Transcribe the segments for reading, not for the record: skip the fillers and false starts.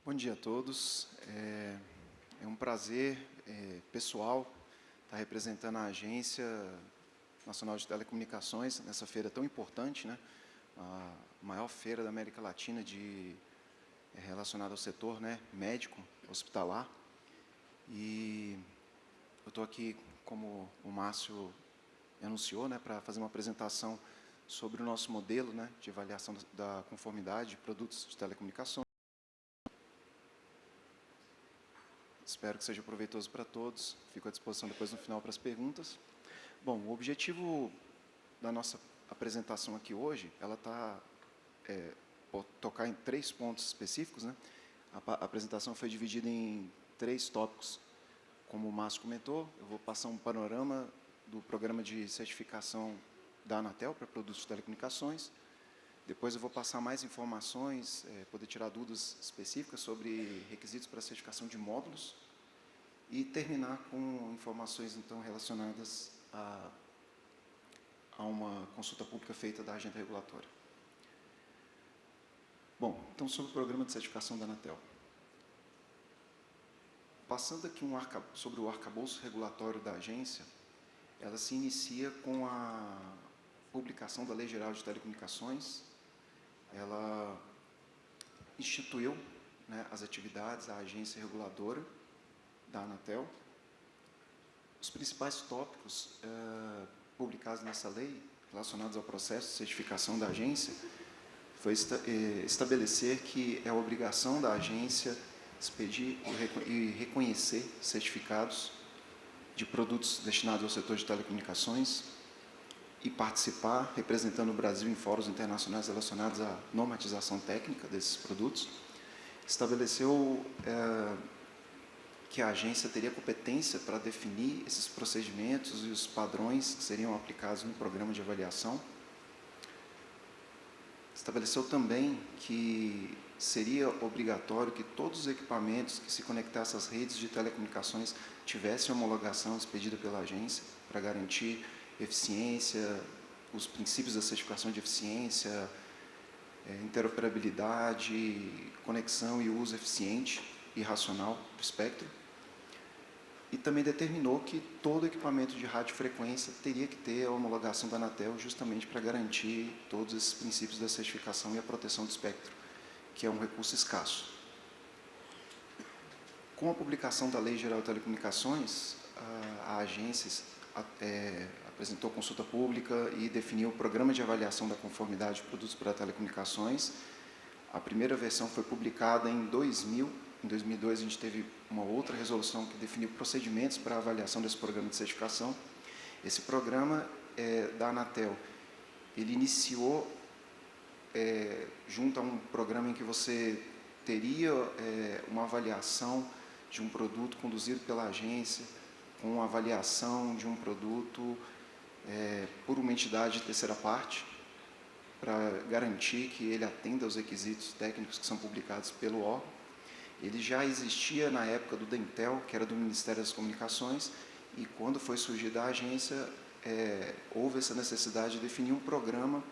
Bom dia a todos. É um prazer pessoal estar representando a Agência Nacional de Telecomunicações nessa feira tão importante, né? A maior feira da América Latina relacionada ao setor, né, médico, hospitalar. E eu estou aqui, como o Márcio anunciou, né, para fazer uma apresentação sobre o nosso modelo, né, de avaliação da conformidade de produtos de telecomunicações. Espero que seja proveitoso para todos. Fico à disposição depois no final para as perguntas. Bom, o objetivo da nossa apresentação aqui hoje, ela está tocar em 3 pontos específicos, né? A apresentação foi dividida em 3 tópicos. Como o Márcio comentou, eu vou passar um panorama do programa de certificação da Anatel para produtos de telecomunicações. Depois eu vou passar mais informações, poder tirar dúvidas específicas sobre requisitos para certificação de módulos e terminar com informações, então, relacionadas a uma consulta pública feita da agenda regulatória. Bom, então, sobre o programa de certificação da Anatel. Passando aqui sobre o arcabouço regulatório da agência, ela se inicia com a publicação da Lei Geral de Telecomunicações. Ela instituiu, né, as atividades, a agência reguladora da Anatel. Os principais tópicos publicados nessa lei, relacionados ao processo de certificação da agência, foi estabelecer que é obrigação da agência expedir e reconhecer certificados de produtos destinados ao setor de telecomunicações e participar, representando o Brasil em fóruns internacionais relacionados à normatização técnica desses produtos. Estabeleceu que a agência teria competência para definir esses procedimentos e os padrões que seriam aplicados no programa de avaliação. Estabeleceu também que seria obrigatório que todos os equipamentos que se conectassem às redes de telecomunicações tivessem homologação expedida pela agência para garantir eficiência, os princípios da certificação de eficiência, interoperabilidade, conexão e uso eficiente e racional do espectro. E também determinou que todo equipamento de radiofrequência teria que ter a homologação da Anatel justamente para garantir todos esses princípios da certificação e a proteção do espectro, que é um recurso escasso. Com a publicação da Lei Geral de Telecomunicações, a agência apresentou consulta pública e definiu o programa de avaliação da conformidade de produtos para telecomunicações. A primeira versão foi publicada em 2000. Em 2002, a gente teve uma outra resolução que definiu procedimentos para a avaliação desse programa de certificação. Esse programa da Anatel, ele iniciou junto a um programa em que você teria uma avaliação de um produto conduzido pela agência, com a avaliação de um produto por uma entidade de terceira parte, para garantir que ele atenda aos requisitos técnicos que são publicados pelo órgão. Ele já existia na época do Dentel, que era do Ministério das Comunicações, e quando foi surgida a agência, houve essa necessidade de definir um programa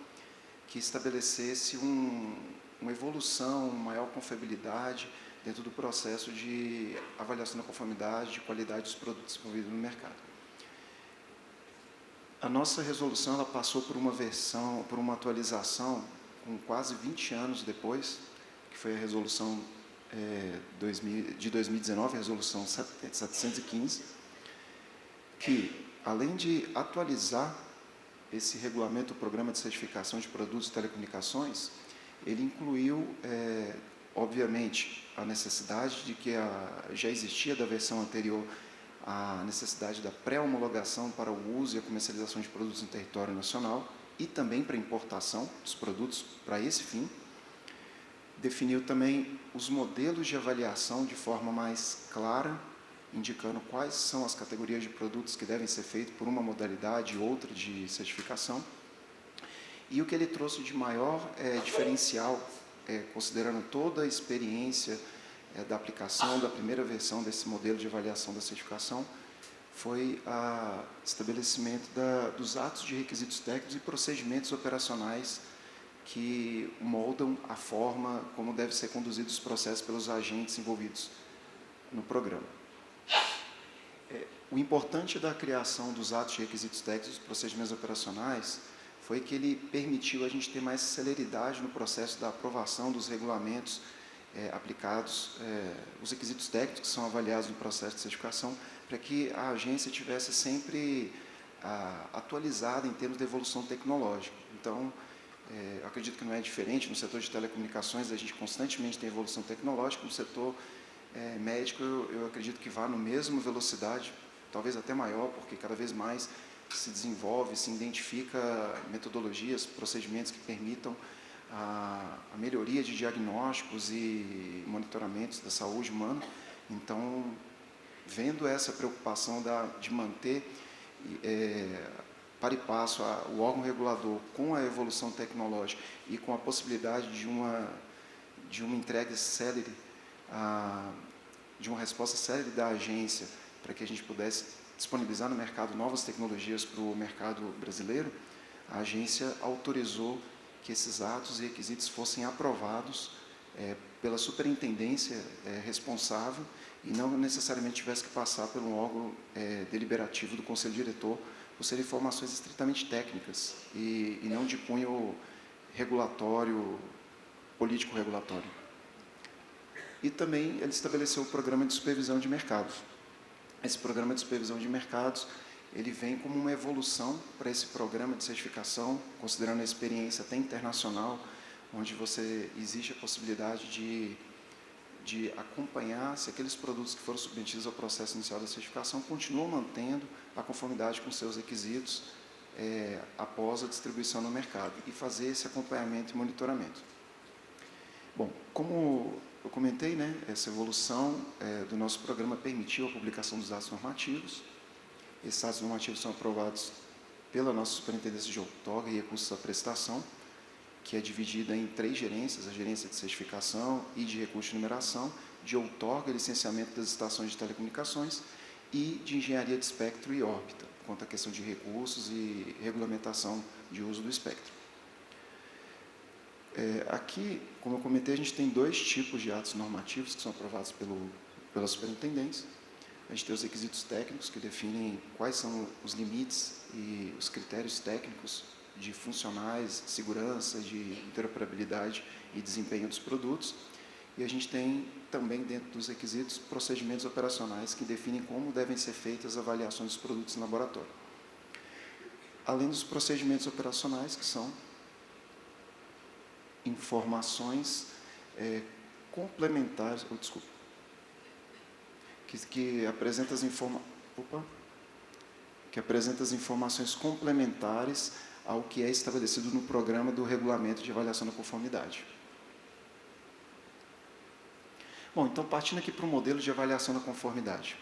que estabelecesse uma evolução, uma maior confiabilidade dentro do processo de avaliação da conformidade, de qualidade dos produtos desenvolvidos no mercado. A nossa resolução ela passou por uma atualização com quase 20 anos depois, que foi a resolução de 2019, a resolução 715, que, além de atualizar esse regulamento, o programa de certificação de produtos de telecomunicações, ele incluiu, obviamente, a necessidade de que já existia da versão anterior a necessidade da pré-homologação para o uso e a comercialização de produtos em território nacional e também para importação dos produtos para esse fim. Definiu também os modelos de avaliação de forma mais clara, indicando quais são as categorias de produtos que devem ser feitos por uma modalidade e outra de certificação. E o que ele trouxe de maior diferencial, considerando toda a experiência da aplicação da primeira versão desse modelo de avaliação da certificação, foi o estabelecimento dos atos de requisitos técnicos e procedimentos operacionais que moldam a forma como devem ser conduzidos os processos pelos agentes envolvidos no programa. O importante da criação dos atos de requisitos técnicos e procedimentos operacionais foi que ele permitiu a gente ter mais celeridade no processo da aprovação dos regulamentos aplicados, os requisitos técnicos que são avaliados no processo de certificação, para que a agência tivesse sempre atualizada em termos de evolução tecnológica. Então, eu acredito que não é diferente no setor de telecomunicações, a gente constantemente tem evolução tecnológica. No setor médico, eu acredito que vá na mesma velocidade, talvez até maior, porque cada vez mais se desenvolve, se identifica metodologias, procedimentos que permitam a melhoria de diagnósticos e monitoramentos da saúde humana. Então, vendo essa preocupação de manter para e passo o órgão regulador com a evolução tecnológica e com a possibilidade de uma entrega célere, de uma resposta célere da agência, para que a gente pudesse disponibilizar no mercado novas tecnologias para o mercado brasileiro, a agência autorizou que esses atos e requisitos fossem aprovados pela superintendência responsável e não necessariamente tivesse que passar por um órgão deliberativo do Conselho Diretor, por serem informações estritamente técnicas e não de cunho regulatório, político-regulatório. E também ele estabeleceu o programa de supervisão de mercados. Esse programa de supervisão de mercados, ele vem como uma evolução para esse programa de certificação, considerando a experiência até internacional, onde existe a possibilidade de acompanhar se aqueles produtos que foram submetidos ao processo inicial da certificação continuam mantendo a conformidade com seus requisitos após a distribuição no mercado, e fazer esse acompanhamento e monitoramento. Bom, como eu comentei, né, essa evolução do nosso programa permitiu a publicação dos atos normativos. Esses atos normativos são aprovados pela nossa Superintendência de Outorga e Recursos à Prestação, que é dividida em 3 gerências: a gerência de certificação e de recurso de numeração, de outorga e licenciamento das estações de telecomunicações, e de engenharia de espectro e órbita, quanto à questão de recursos e regulamentação de uso do espectro. Aqui, como eu comentei, a gente tem 2 tipos de atos normativos que são aprovados pela superintendência. A gente tem os requisitos técnicos, que definem quais são os limites e os critérios técnicos de funcionais, segurança, de interoperabilidade e desempenho dos produtos. E a gente tem também, dentro dos requisitos, procedimentos operacionais que definem como devem ser feitas as avaliações dos produtos em laboratório. Além dos procedimentos operacionais, que são informações complementares, que apresenta as informações complementares ao que é estabelecido no programa do regulamento de avaliação da conformidade. Bom, então, partindo aqui para o modelo de avaliação da conformidade.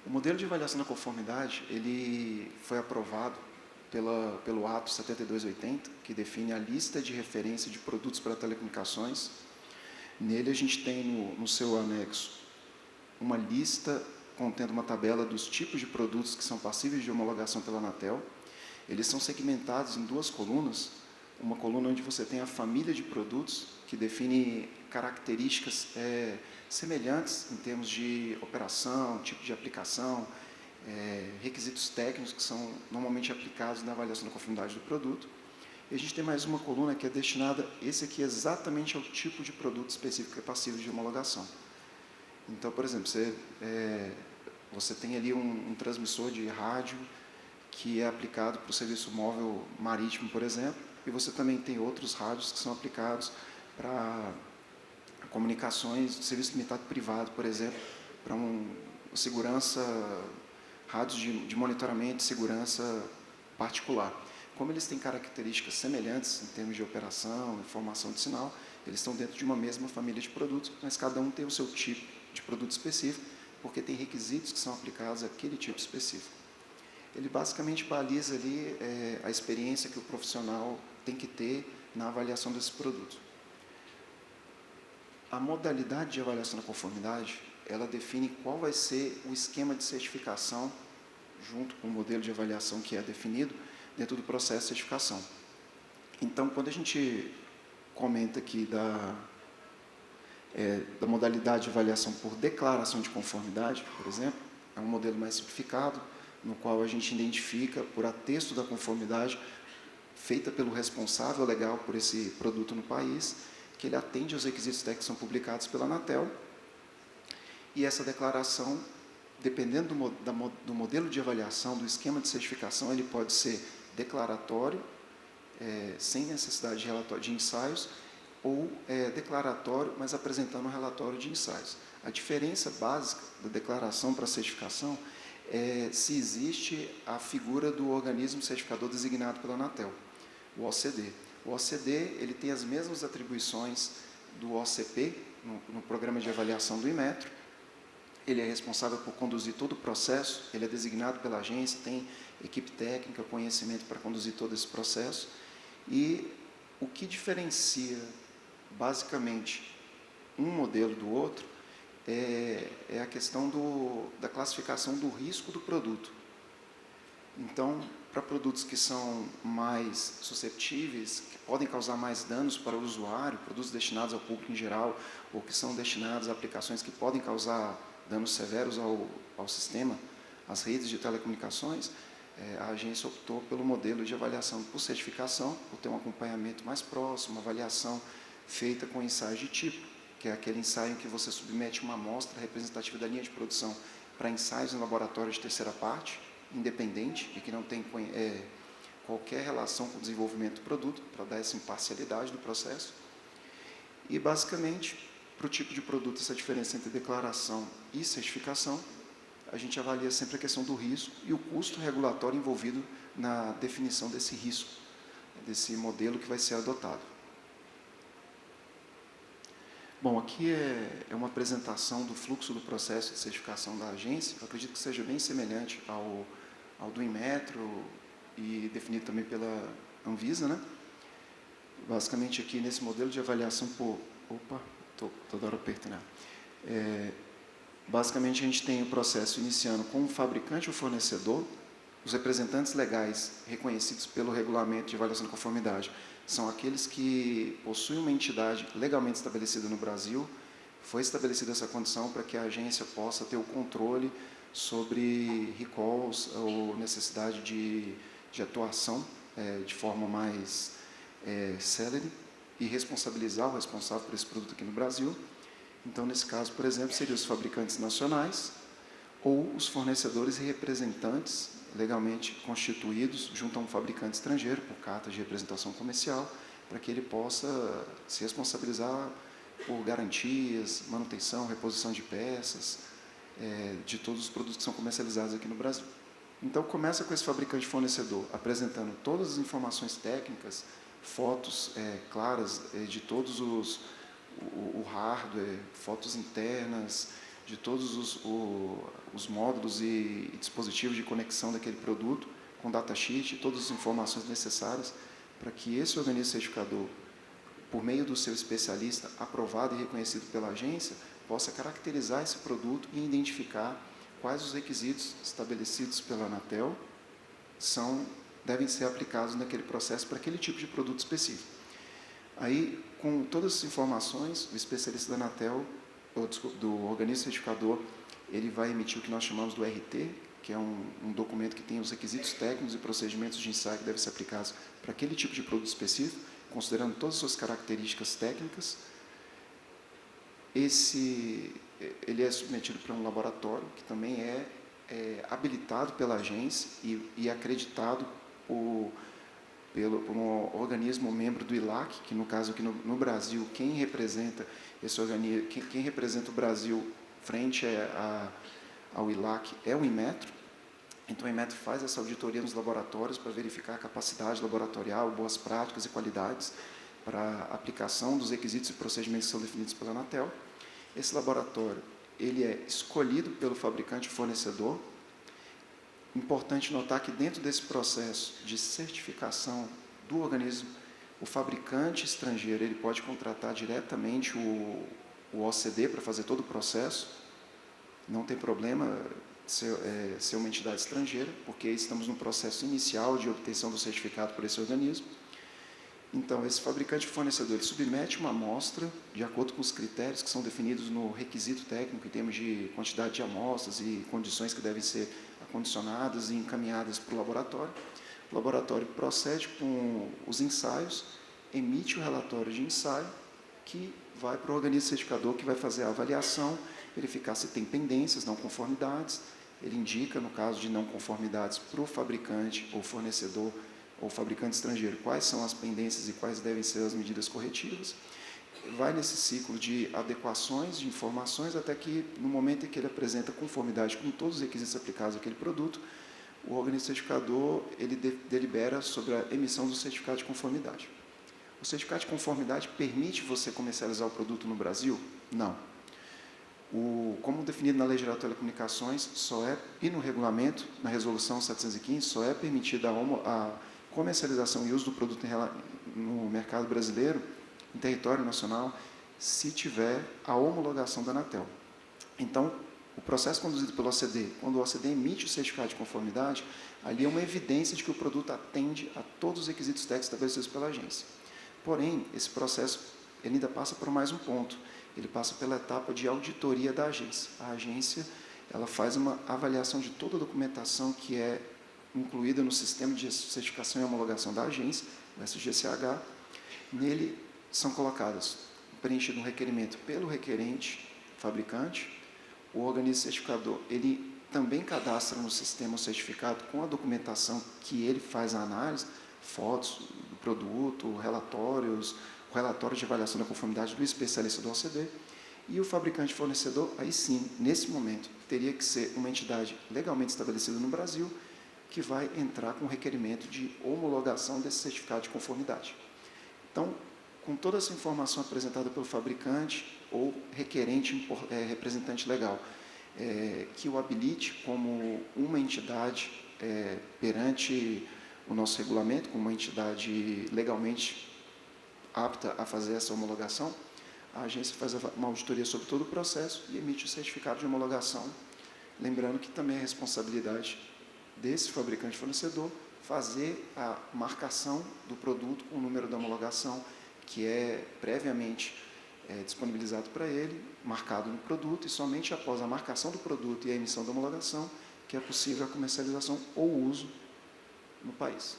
O modelo de avaliação da conformidade, ele foi aprovado pelo ato 7280, que define a lista de referência de produtos para telecomunicações. Nele a gente tem no seu anexo uma lista contendo uma tabela dos tipos de produtos que são passíveis de homologação pela Anatel. Eles são segmentados em 2 colunas, uma coluna onde você tem a família de produtos, que define características semelhantes em termos de operação, tipo de aplicação, requisitos técnicos que são normalmente aplicados na avaliação da conformidade do produto. E a gente tem mais uma coluna que é destinada, esse aqui exatamente ao tipo de produto específico que é passível de homologação. Então, por exemplo, você tem ali um transmissor de rádio que é aplicado para o serviço móvel marítimo, por exemplo, e você também tem outros rádios que são aplicados para comunicações de serviço limitado privado, por exemplo, para segurança, rádios de monitoramento de segurança particular. Como eles têm características semelhantes em termos de operação, informação de sinal, eles estão dentro de uma mesma família de produtos, mas cada um tem o seu tipo de produto específico, porque tem requisitos que são aplicados àquele tipo específico. Ele basicamente baliza ali a experiência que o profissional tem que ter na avaliação desse produto. A modalidade de avaliação da conformidade, ela define qual vai ser o esquema de certificação, junto com o modelo de avaliação que é definido dentro do processo de certificação. Então, quando a gente comenta aqui da modalidade de avaliação por declaração de conformidade, por exemplo. É um modelo mais simplificado, no qual a gente identifica, por atesto da conformidade, feita pelo responsável legal por esse produto no país, que ele atende aos requisitos técnicos que são publicados pela Anatel. E essa declaração, dependendo do modelo de avaliação, do esquema de certificação, ele pode ser declaratório, sem necessidade de relatório de ensaios, ou declaratório, mas apresentando um relatório de ensaios. A diferença básica da declaração para a certificação é se existe a figura do organismo certificador designado pela Anatel, o OCD. O OCD ele tem as mesmas atribuições do OCP, no programa de avaliação do Inmetro. Ele é responsável por conduzir todo o processo, ele é designado pela agência, tem equipe técnica, conhecimento para conduzir todo esse processo. E o que diferencia, basicamente, um modelo do outro é a questão da classificação do risco do produto. Então, para produtos que são mais susceptíveis, que podem causar mais danos para o usuário, produtos destinados ao público em geral, ou que são destinados a aplicações que podem causar danos severos ao sistema, às redes de telecomunicações, a agência optou pelo modelo de avaliação por certificação, por ter um acompanhamento mais próximo, uma avaliação feita com ensaios de tipo, que é aquele ensaio em que você submete uma amostra representativa da linha de produção para ensaios em laboratório de terceira parte, independente e que não tem qualquer relação com o desenvolvimento do produto, para dar essa imparcialidade do processo. E, basicamente, para o tipo de produto, essa diferença entre declaração e certificação, a gente avalia sempre a questão do risco e o custo regulatório envolvido na definição desse risco, desse modelo que vai ser adotado. Bom, aqui é uma apresentação do fluxo do processo de certificação da agência. Eu acredito que seja bem semelhante ao do Inmetro e definido também pela Anvisa, né? Basicamente, aqui nesse modelo de avaliação por... Opa, estou toda hora apertando. Basicamente, a gente tem o processo iniciando com o fabricante ou fornecedor. Os representantes legais reconhecidos pelo regulamento de avaliação de conformidade são aqueles que possuem uma entidade legalmente estabelecida no Brasil. Foi estabelecida essa condição para que a agência possa ter o controle sobre recalls ou necessidade de atuação de forma mais célere e responsabilizar o responsável por esse produto aqui no Brasil. Então, nesse caso, por exemplo, seriam os fabricantes nacionais ou os fornecedores e representantes legalmente constituídos junto a um fabricante estrangeiro, por carta de representação comercial, para que ele possa se responsabilizar por garantias, manutenção, reposição de peças, de todos os produtos que são comercializados aqui no Brasil. Então, começa com esse fabricante fornecedor apresentando todas as informações técnicas, fotos claras de todos o hardware, fotos internas, de todos os módulos e dispositivos de conexão daquele produto, com datasheet, todas as informações necessárias para que esse organismo certificador, por meio do seu especialista aprovado e reconhecido pela agência, possa caracterizar esse produto e identificar quais os requisitos estabelecidos pela Anatel devem ser aplicados naquele processo para aquele tipo de produto específico. Aí, com todas as informações, o especialista da Anatel, do organismo certificador, ele vai emitir o que nós chamamos do RT, que é um documento que tem os requisitos técnicos e procedimentos de ensaio que devem ser aplicados para aquele tipo de produto específico, considerando todas as suas características técnicas. Ele é submetido para um laboratório, que também é habilitado pela agência e acreditado por um organismo membro do ILAC, que no caso aqui no Brasil, quem representa esse organismo, quem representa o Brasil frente ao ILAC é o Inmetro. Então, o Inmetro faz essa auditoria nos laboratórios para verificar a capacidade laboratorial, boas práticas e qualidades para a aplicação dos requisitos e procedimentos que são definidos pela Anatel. Esse laboratório ele é escolhido pelo fabricante e fornecedor. Importante notar que dentro desse processo de certificação do organismo, o fabricante estrangeiro ele pode contratar diretamente o OCD para fazer todo o processo. Não tem problema ser uma entidade estrangeira, porque estamos no processo inicial de obtenção do certificado por esse organismo. Então, esse fabricante fornecedor ele submete uma amostra de acordo com os critérios que são definidos no requisito técnico, em termos de quantidade de amostras e condições que devem ser acondicionadas e encaminhadas para o laboratório. O laboratório procede com os ensaios, emite o relatório de ensaio, que vai para o organismo certificador, que vai fazer a avaliação, verificar se tem pendências, não conformidades. Ele indica, no caso de não conformidades, para o fabricante ou fornecedor ou fabricante estrangeiro, quais são as pendências e quais devem ser as medidas corretivas. Vai nesse ciclo de adequações, de informações, até que, no momento em que ele apresenta conformidade com todos os requisitos aplicados àquele produto, o organismo certificador ele delibera sobre a emissão do certificado de conformidade. O certificado de conformidade permite você comercializar o produto no Brasil? Não. Como definido na Lei Geral de Telecomunicações, e no regulamento, na Resolução 715, só é permitida a comercialização e uso do produto no mercado brasileiro, em território nacional, se tiver a homologação da Anatel. Então, o processo conduzido pelo OCDE, quando o OCDE emite o certificado de conformidade, ali é uma evidência de que o produto atende a todos os requisitos técnicos estabelecidos pela agência. Porém, esse processo ele ainda passa por mais um ponto. Ele passa pela etapa de auditoria da agência. A agência ela faz uma avaliação de toda a documentação que é incluída no sistema de certificação e homologação da agência, o SGCH. Nele são colocadas, preenchido um requerimento pelo requerente, fabricante, o organismo certificador, ele também cadastra no sistema o certificado com a documentação que ele faz a análise, fotos do produto, relatórios, o relatório de avaliação da conformidade do especialista do OCDE, e o fabricante fornecedor, aí sim, nesse momento, teria que ser uma entidade legalmente estabelecida no Brasil, que vai entrar com requerimento de homologação desse certificado de conformidade. Então, com toda essa informação apresentada pelo fabricante ou requerente, representante legal, que o habilite como uma entidade perante o nosso regulamento, como uma entidade legalmente apta a fazer essa homologação, a agência faz uma auditoria sobre todo o processo e emite o certificado de homologação, lembrando que também é responsabilidade desse fabricante fornecedor fazer a marcação do produto com o número da homologação, que é previamente disponibilizado para ele, marcado no produto, e somente após a marcação do produto e a emissão da homologação que é possível a comercialização ou uso no país.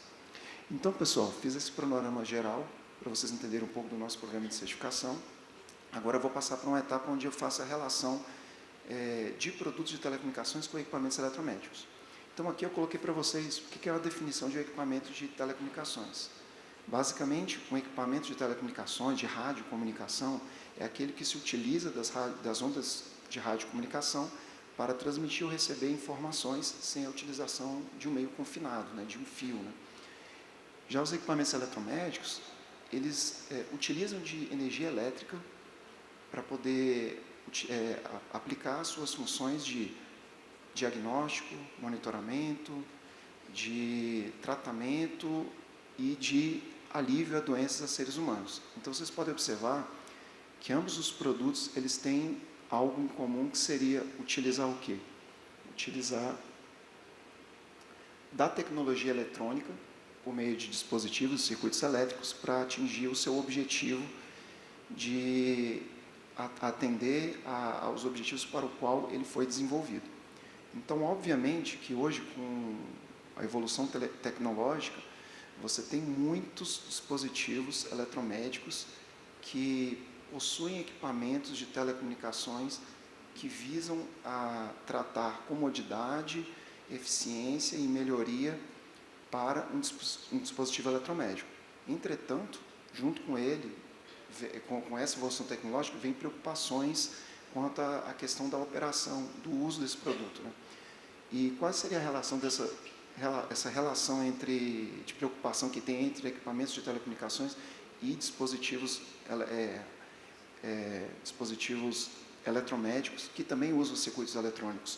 Então, pessoal, fiz esse panorama geral para vocês entenderem um pouco do nosso programa de certificação. Agora eu vou passar para uma etapa onde eu faço a relação de produtos de telecomunicações com equipamentos eletromédicos. Então, aqui eu coloquei para vocês o que é a definição de um equipamento de telecomunicações. Basicamente, um equipamento de telecomunicações, de radiocomunicação, é aquele que se utiliza das ondas de radiocomunicação para transmitir ou receber informações sem a utilização de um meio confinado, de um fio. Já os equipamentos eletromédicos, eles utilizam de energia elétrica para poder aplicar suas funções de diagnóstico, monitoramento, de tratamento e de alívio a doenças a seres humanos. Então, vocês podem observar que ambos os produtos eles têm algo em comum, que seria utilizar o quê? Utilizar da tecnologia eletrônica, por meio de dispositivos, circuitos elétricos, para atingir o seu objetivo de atender aos objetivos para o qual ele foi desenvolvido. Então, obviamente, que hoje, com a evolução tecnológica, você tem muitos dispositivos eletromédicos que possuem equipamentos de telecomunicações que visam a tratar comodidade, eficiência e melhoria para um dispositivo eletromédico. Entretanto, junto com ele, com essa evolução tecnológica, vem preocupações quanto à questão da operação, do uso desse produto. E qual seria a relação essa relação de preocupação que tem entre equipamentos de telecomunicações e dispositivos eletromédicos, que também usam circuitos eletrônicos?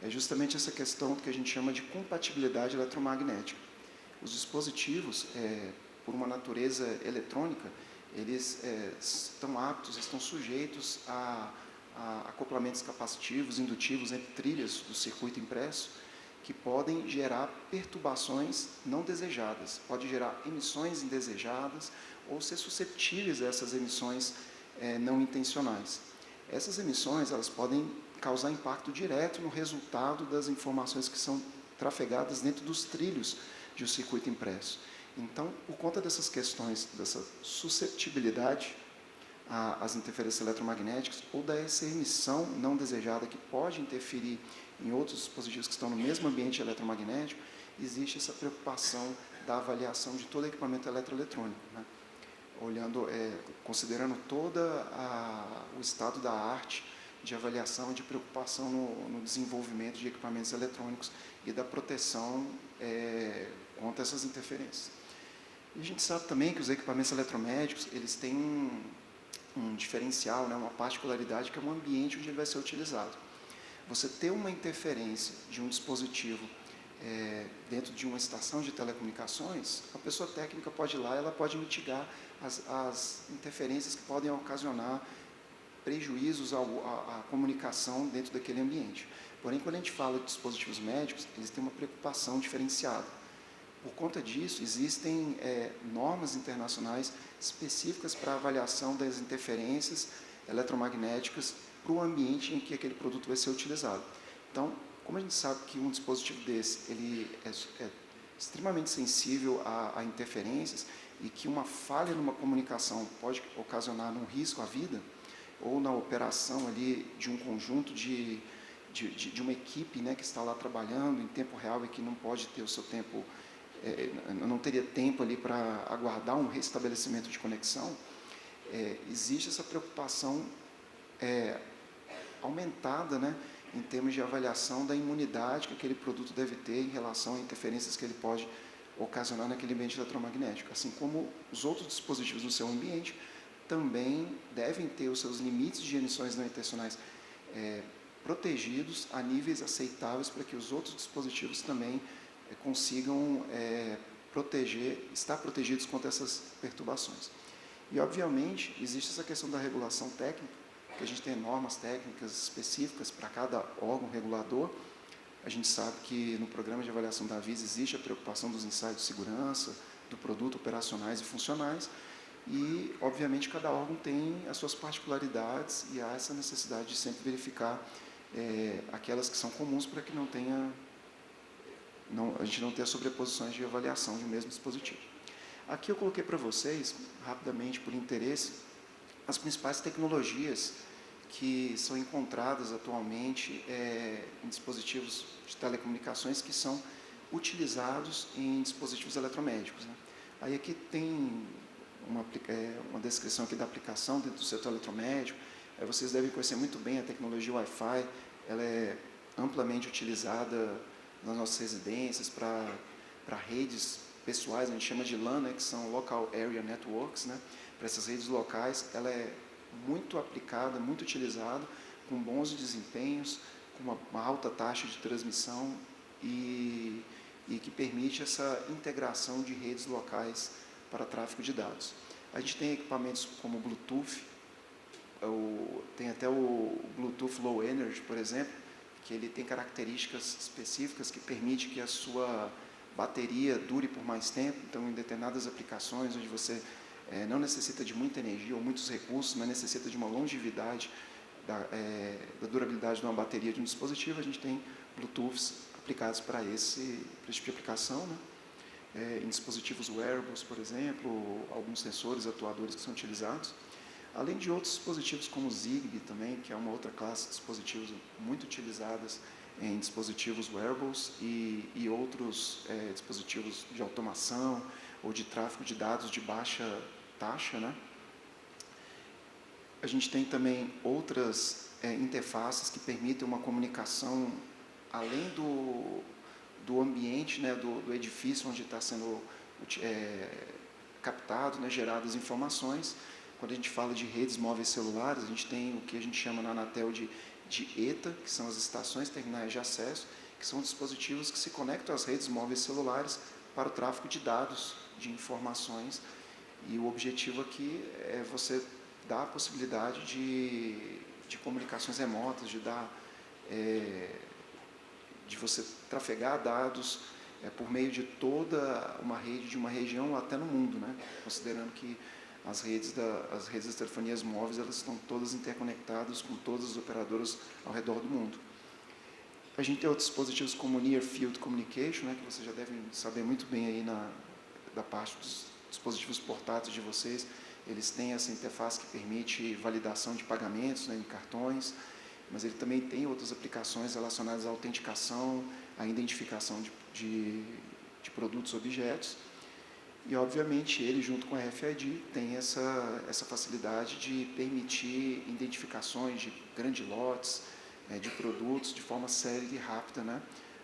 É justamente essa questão que a gente chama de compatibilidade eletromagnética. Os dispositivos, por uma natureza eletrônica, eles estão aptos, estão sujeitos a acoplamentos capacitivos, indutivos entre trilhas do circuito impresso, que podem gerar perturbações não desejadas, pode gerar emissões indesejadas ou ser suscetíveis a essas emissões não intencionais. Essas emissões, elas podem causar impacto direto no resultado das informações que são trafegadas dentro dos trilhos de um circuito impresso. Então, por conta dessas questões, dessa susceptibilidade às interferências eletromagnéticas ou dessa emissão não desejada que pode interferir em outros dispositivos que estão no mesmo ambiente eletromagnético, existe essa preocupação da avaliação de todo equipamento eletroeletrônico, né? Olhando, considerando todo o estado da arte de avaliação e de preocupação no desenvolvimento de equipamentos eletrônicos e da proteção contra essas interferências. E a gente sabe também que os equipamentos eletromédicos, eles têm um diferencial, né, uma particularidade, que é o ambiente onde ele vai ser utilizado. Você ter uma interferência de um dispositivo dentro de uma estação de telecomunicações, a pessoa técnica pode ir lá, ela pode mitigar as interferências que podem ocasionar prejuízos à comunicação dentro daquele ambiente. Porém, quando a gente fala de dispositivos médicos, eles têm uma preocupação diferenciada. Por conta disso, existem normas internacionais específicas para a avaliação das interferências eletromagnéticas para o ambiente em que aquele produto vai ser utilizado. Então, como a gente sabe que um dispositivo desse ele é extremamente sensível a interferências e que uma falha numa comunicação pode ocasionar um risco à vida, ou na operação ali de um conjunto de uma equipe, né, que está lá trabalhando em tempo real e que não pode ter o seu tempo, não teria tempo ali para aguardar um restabelecimento de conexão, existe essa preocupação aumentada, né, em termos de avaliação da imunidade que aquele produto deve ter em relação a interferências que ele pode ocasionar naquele ambiente eletromagnético, assim como os outros dispositivos no seu ambiente também devem ter os seus limites de emissões não intencionais protegidos a níveis aceitáveis para que os outros dispositivos também consigam estar protegidos contra essas perturbações. E, obviamente, existe essa questão da regulação técnica, que a gente tem normas técnicas específicas para cada órgão regulador. A gente sabe que no programa de avaliação da Anvisa existe a preocupação dos ensaios de segurança, do produto, operacionais e funcionais, e, obviamente, cada órgão tem as suas particularidades e há essa necessidade de sempre verificar aquelas que são comuns para que a gente não tenha sobreposições de avaliação de um mesmo dispositivo. Aqui eu coloquei para vocês, rapidamente, por interesse, as principais tecnologias que são encontradas atualmente em dispositivos de telecomunicações que são utilizados em dispositivos eletromédicos, né? Aí aqui tem uma descrição aqui da aplicação dentro do setor eletromédico. Vocês devem conhecer muito bem a tecnologia Wi-Fi, ela é amplamente utilizada nas nossas residências para redes pessoais, a gente chama de LAN, né, que são Local Area Networks, né? Para essas redes locais, ela é muito aplicada, muito utilizada, com bons desempenhos, com uma alta taxa de transmissão e que permite essa integração de redes locais para tráfego de dados. A gente tem equipamentos como o Bluetooth, tem até o Bluetooth Low Energy, por exemplo, que ele tem características específicas que permite que a sua bateria dure por mais tempo. Então, em determinadas aplicações onde você não necessita de muita energia ou muitos recursos, mas necessita de uma longevidade da durabilidade de uma bateria de um dispositivo, a gente tem Bluetooths aplicados para esse tipo de aplicação, né? Em dispositivos wearables, por exemplo, alguns sensores atuadores que são utilizados, além de outros dispositivos como o Zigbee também, que é uma outra classe de dispositivos muito utilizadas em dispositivos wearables e outros dispositivos de automação ou de tráfego de dados de baixa taxa, né? A gente tem também outras interfaces que permitem uma comunicação além do ambiente, né, do edifício onde está sendo captado, né, geradas informações. Quando a gente fala de redes móveis celulares, a gente tem o que a gente chama na Anatel de ETA, que são as estações terminais de acesso, que são dispositivos que se conectam às redes móveis celulares para o tráfego de dados, de informações. E o objetivo aqui é você dar a possibilidade de comunicações remotas, de dar de você trafegar dados por meio de toda uma rede de uma região até no mundo, né? Considerando que as redes das telefonias móveis, elas estão todas interconectadas com todas as operadoras ao redor do mundo. A gente tem outros dispositivos como Near Field Communication, né, que vocês já devem saber muito bem aí da parte dos dispositivos portáteis de vocês. Eles têm essa interface que permite validação de pagamentos, né, em cartões, mas ele também tem outras aplicações relacionadas à autenticação, à identificação de produtos e objetos. E, obviamente, ele, junto com a RFID, tem essa facilidade de permitir identificações de grandes lotes, de produtos, de forma célere e rápida, né?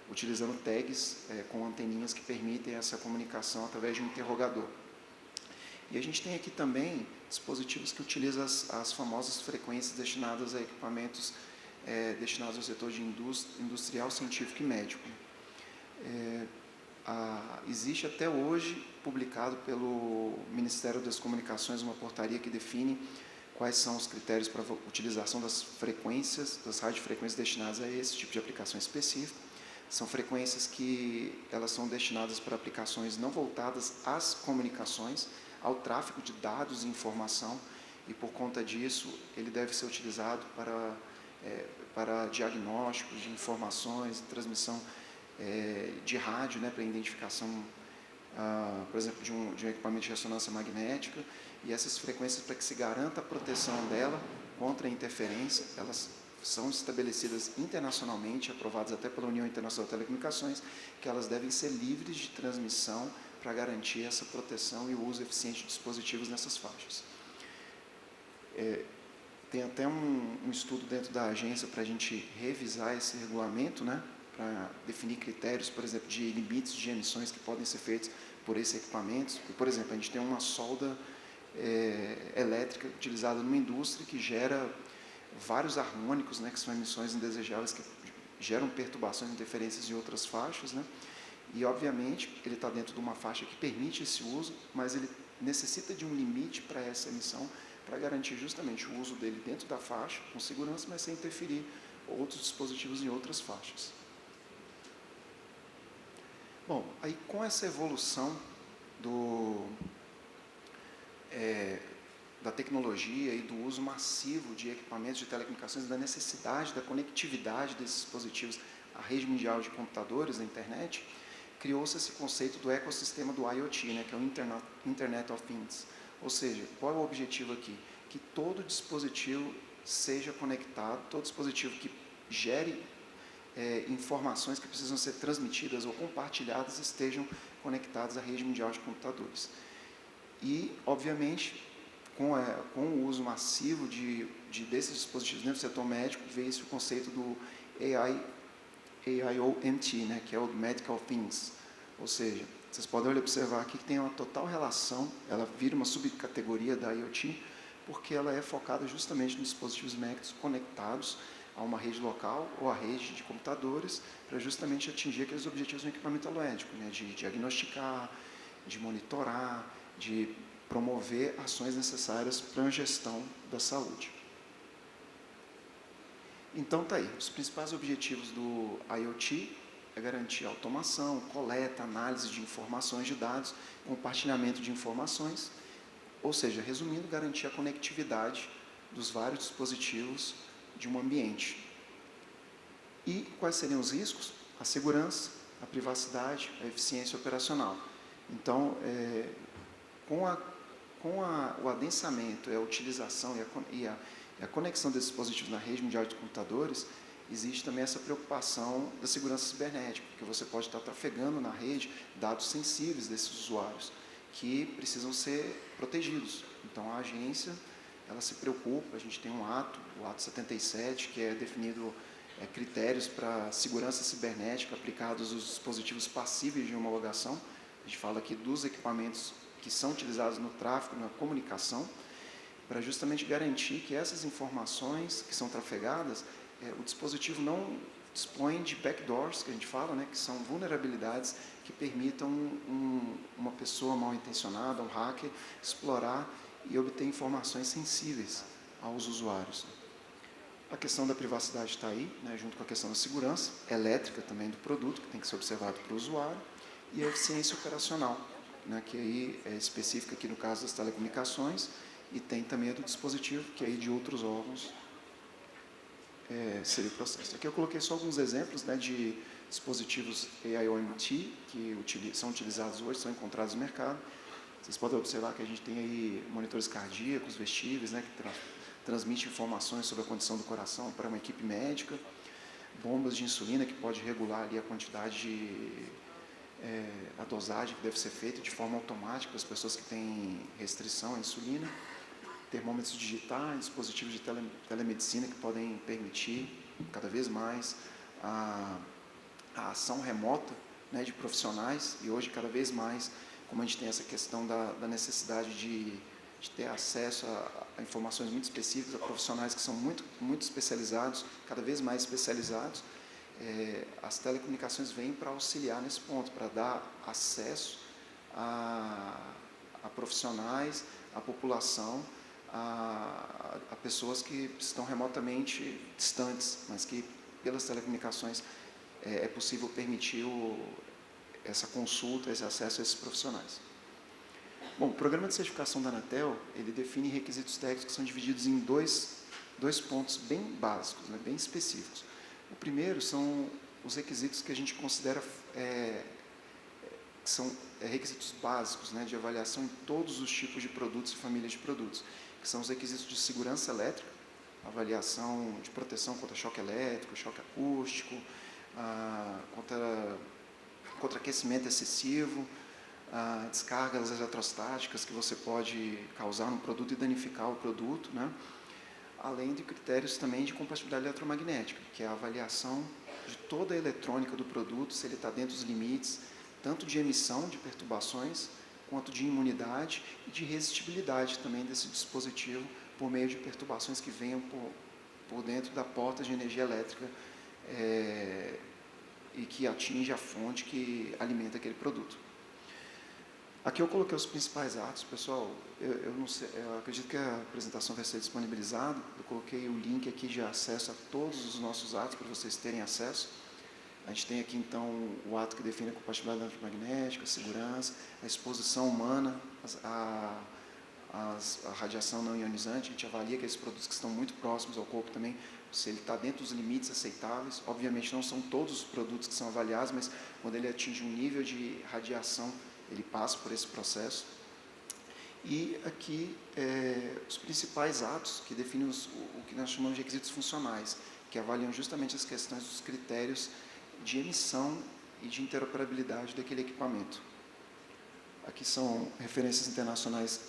Utilizando tags com anteninhas que permitem essa comunicação através de um interrogador. E a gente tem aqui também dispositivos que utilizam as famosas frequências destinadas a equipamentos destinados ao setor de industrial, científico e médico. Existe até hoje, publicado pelo Ministério das Comunicações, uma portaria que define quais são os critérios para a utilização das frequências, das radiofrequências destinadas a esse tipo de aplicação específica. São frequências que elas são destinadas para aplicações não voltadas às comunicações, ao tráfego de dados e informação, e por conta disso ele deve ser utilizado para diagnósticos de informações, transmissão de rádio, né, para identificação, por exemplo, de um equipamento de ressonância magnética, e essas frequências, para que se garanta a proteção dela contra a interferência, elas são estabelecidas internacionalmente, aprovadas até pela União Internacional de Telecomunicações, que elas devem ser livres de transmissão para garantir essa proteção e o uso eficiente de dispositivos nessas faixas. Tem até um estudo dentro da agência para a gente revisar esse regulamento, né, para definir critérios, por exemplo, de limites de emissões que podem ser feitos por esses equipamentos. Por exemplo, a gente tem uma solda elétrica utilizada numa indústria que gera vários harmônicos, né, que são emissões indesejáveis que geram perturbações e interferências em outras faixas, né, e obviamente ele está dentro de uma faixa que permite esse uso, mas ele necessita de um limite para essa emissão, para garantir justamente o uso dele dentro da faixa, com segurança, mas sem interferir outros dispositivos em outras faixas. Bom, aí com essa evolução da tecnologia e do uso massivo de equipamentos de telecomunicações, da necessidade da conectividade desses dispositivos à rede mundial de computadores, da internet, criou-se esse conceito do ecossistema do IoT, né, que é o Internet of Things. Ou seja, qual é o objetivo aqui? Que todo dispositivo seja conectado, todo dispositivo que gere informações que precisam ser transmitidas ou compartilhadas estejam conectados à rede mundial de computadores. E, obviamente, com o uso massivo desses dispositivos dentro do setor médico, veio-se o conceito do AIoT, né, que é o Medical Things. Ou seja, vocês podem observar aqui que tem uma total relação, ela vira uma subcategoria da IoT, porque ela é focada justamente nos dispositivos médicos conectados a uma rede local ou a rede de computadores, para justamente atingir aqueles objetivos do equipamento médico, né, de diagnosticar, de monitorar, de promover ações necessárias para a gestão da saúde. Então, tá aí, os principais objetivos do IoT é garantir automação, coleta, análise de informações de dados, compartilhamento de informações, ou seja, resumindo, garantir a conectividade dos vários dispositivos de um ambiente. E quais seriam os riscos? A segurança, a privacidade, a eficiência operacional. Então, com o adensamento, a utilização e a conexão desses dispositivos na rede mundial de computadores, existe também essa preocupação da segurança cibernética, porque você pode estar trafegando na rede dados sensíveis desses usuários, que precisam ser protegidos. Então, a agência, ela se preocupa, a gente tem um ato, o ato 77, que é definido critérios para segurança cibernética aplicados aos dispositivos passíveis de homologação. A gente fala aqui dos equipamentos que são utilizados no tráfego, na comunicação, para justamente garantir que essas informações que são trafegadas, o dispositivo não dispõe de backdoors, que a gente fala, né, que são vulnerabilidades que permitam uma pessoa mal intencionada, um hacker, explorar e obter informações sensíveis aos usuários. A questão da privacidade está aí, né, junto com a questão da segurança elétrica também do produto, que tem que ser observado para o usuário, e a eficiência operacional, né, que aí é específica aqui no caso das telecomunicações, e tem também a do dispositivo, que aí de outros órgãos seria o processo. Aqui eu coloquei só alguns exemplos, né, de dispositivos AIoT que são utilizados hoje, são encontrados no mercado. Vocês podem observar que a gente tem aí monitores cardíacos, vestíveis, né, que transmitem informações sobre a condição do coração para uma equipe médica, bombas de insulina que pode regular ali a quantidade, a dosagem que deve ser feita de forma automática para as pessoas que têm restrição à insulina, termômetros digitais, dispositivos de telemedicina que podem permitir cada vez mais a ação remota, né, de profissionais, e hoje cada vez mais, como a gente tem essa questão da necessidade de ter acesso a informações muito específicas, a profissionais que são muito especializados, cada vez mais especializados, as telecomunicações vêm para auxiliar nesse ponto, para dar acesso a profissionais, à população, a pessoas que estão remotamente distantes, mas que pelas telecomunicações é possível permitir essa consulta, esse acesso a esses profissionais. Bom, o programa de certificação da Anatel, ele define requisitos técnicos que são divididos em dois pontos bem básicos, né, bem específicos. O primeiro são os requisitos que a gente considera que são requisitos básicos, né, de avaliação em todos os tipos de produtos e famílias de produtos, que são os requisitos de segurança elétrica, avaliação de proteção contra choque elétrico, choque acústico, contra aquecimento excessivo, descargas eletrostáticas que você pode causar no produto e danificar o produto, né? Além de critérios também de compatibilidade eletromagnética, que é a avaliação de toda a eletrônica do produto, se ele está dentro dos limites, tanto de emissão de perturbações, quanto de imunidade e de resistibilidade também desse dispositivo por meio de perturbações que venham por dentro da porta de energia elétrica e que atinge a fonte que alimenta aquele produto. Aqui eu coloquei os principais atos, pessoal, eu não sei, eu acredito que a apresentação vai ser disponibilizada, eu coloquei o link aqui de acesso a todos os nossos atos para vocês terem acesso. A gente tem aqui então o ato que define a compatibilidade eletromagnética, a segurança, a exposição humana, a radiação não ionizante, a gente avalia aqueles produtos que estão muito próximos ao corpo também, se ele está dentro dos limites aceitáveis. Obviamente não são todos os produtos que são avaliados, mas quando ele atinge um nível de radiação, ele passa por esse processo. E aqui os principais atos que definem o que nós chamamos de requisitos funcionais, que avaliam justamente as questões dos critérios de emissão e de interoperabilidade daquele equipamento. Aqui são referências internacionais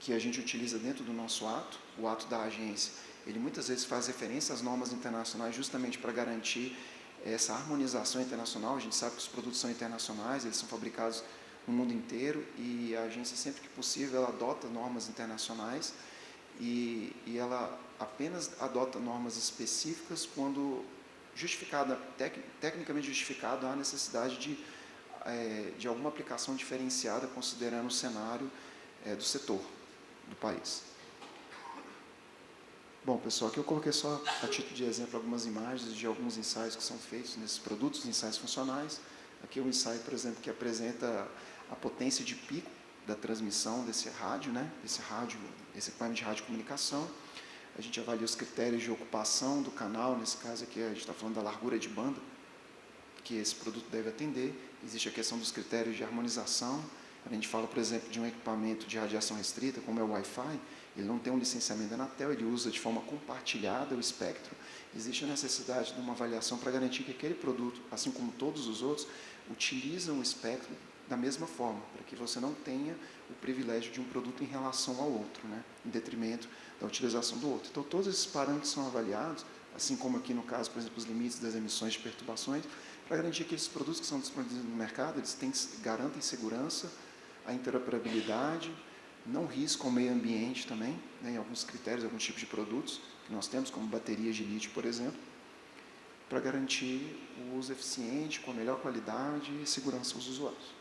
que a gente utiliza dentro do nosso ato, o ato da agência. Ele muitas vezes faz referência às normas internacionais justamente para garantir essa harmonização internacional. A gente sabe que os produtos são internacionais, eles são fabricados no mundo inteiro e a agência, sempre que possível, ela adota normas internacionais e ela apenas adota normas específicas quando tecnicamente justificado a necessidade de alguma aplicação diferenciada considerando o cenário do setor do país. Bom, pessoal, aqui eu coloquei só a título de exemplo algumas imagens de alguns ensaios que são feitos nesses produtos, ensaios funcionais. Aqui é um ensaio, por exemplo, que apresenta a potência de pico da transmissão desse rádio, né? Esse equipamento de radiocomunicação. A gente avalia os critérios de ocupação do canal, nesse caso aqui a gente está falando da largura de banda que esse produto deve atender. Existe a questão dos critérios de harmonização. A gente fala, por exemplo, de um equipamento de radiação restrita, como é o Wi-Fi, ele não tem um licenciamento da Anatel, ele usa de forma compartilhada o espectro. Existe a necessidade de uma avaliação para garantir que aquele produto, assim como todos os outros, utilizam o espectro da mesma forma, para que você não tenha o privilégio de um produto em relação ao outro, né, em detrimento da utilização do outro. Então, todos esses parâmetros são avaliados, assim como aqui no caso, por exemplo, os limites das emissões de perturbações, para garantir que esses produtos que são disponibilizados no mercado, eles garantem segurança, a interoperabilidade, não risco ao meio ambiente também, né, em alguns critérios, alguns tipos de produtos que nós temos, como baterias de lítio, por exemplo, para garantir o uso eficiente, com a melhor qualidade e segurança aos usuários.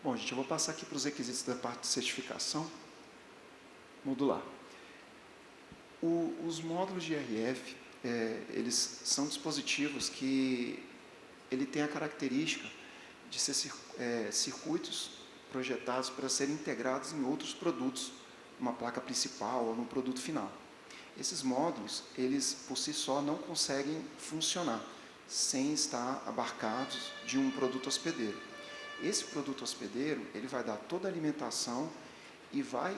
Bom, gente, eu vou passar aqui para os requisitos da parte de certificação modular. Os módulos de RF, eles são dispositivos que ele tem a característica de ser circuitos projetados para serem integrados em outros produtos, uma placa principal ou no produto final. Esses módulos, eles por si só não conseguem funcionar sem estar abarcados de um produto hospedeiro. Esse produto hospedeiro, ele vai dar toda a alimentação e vai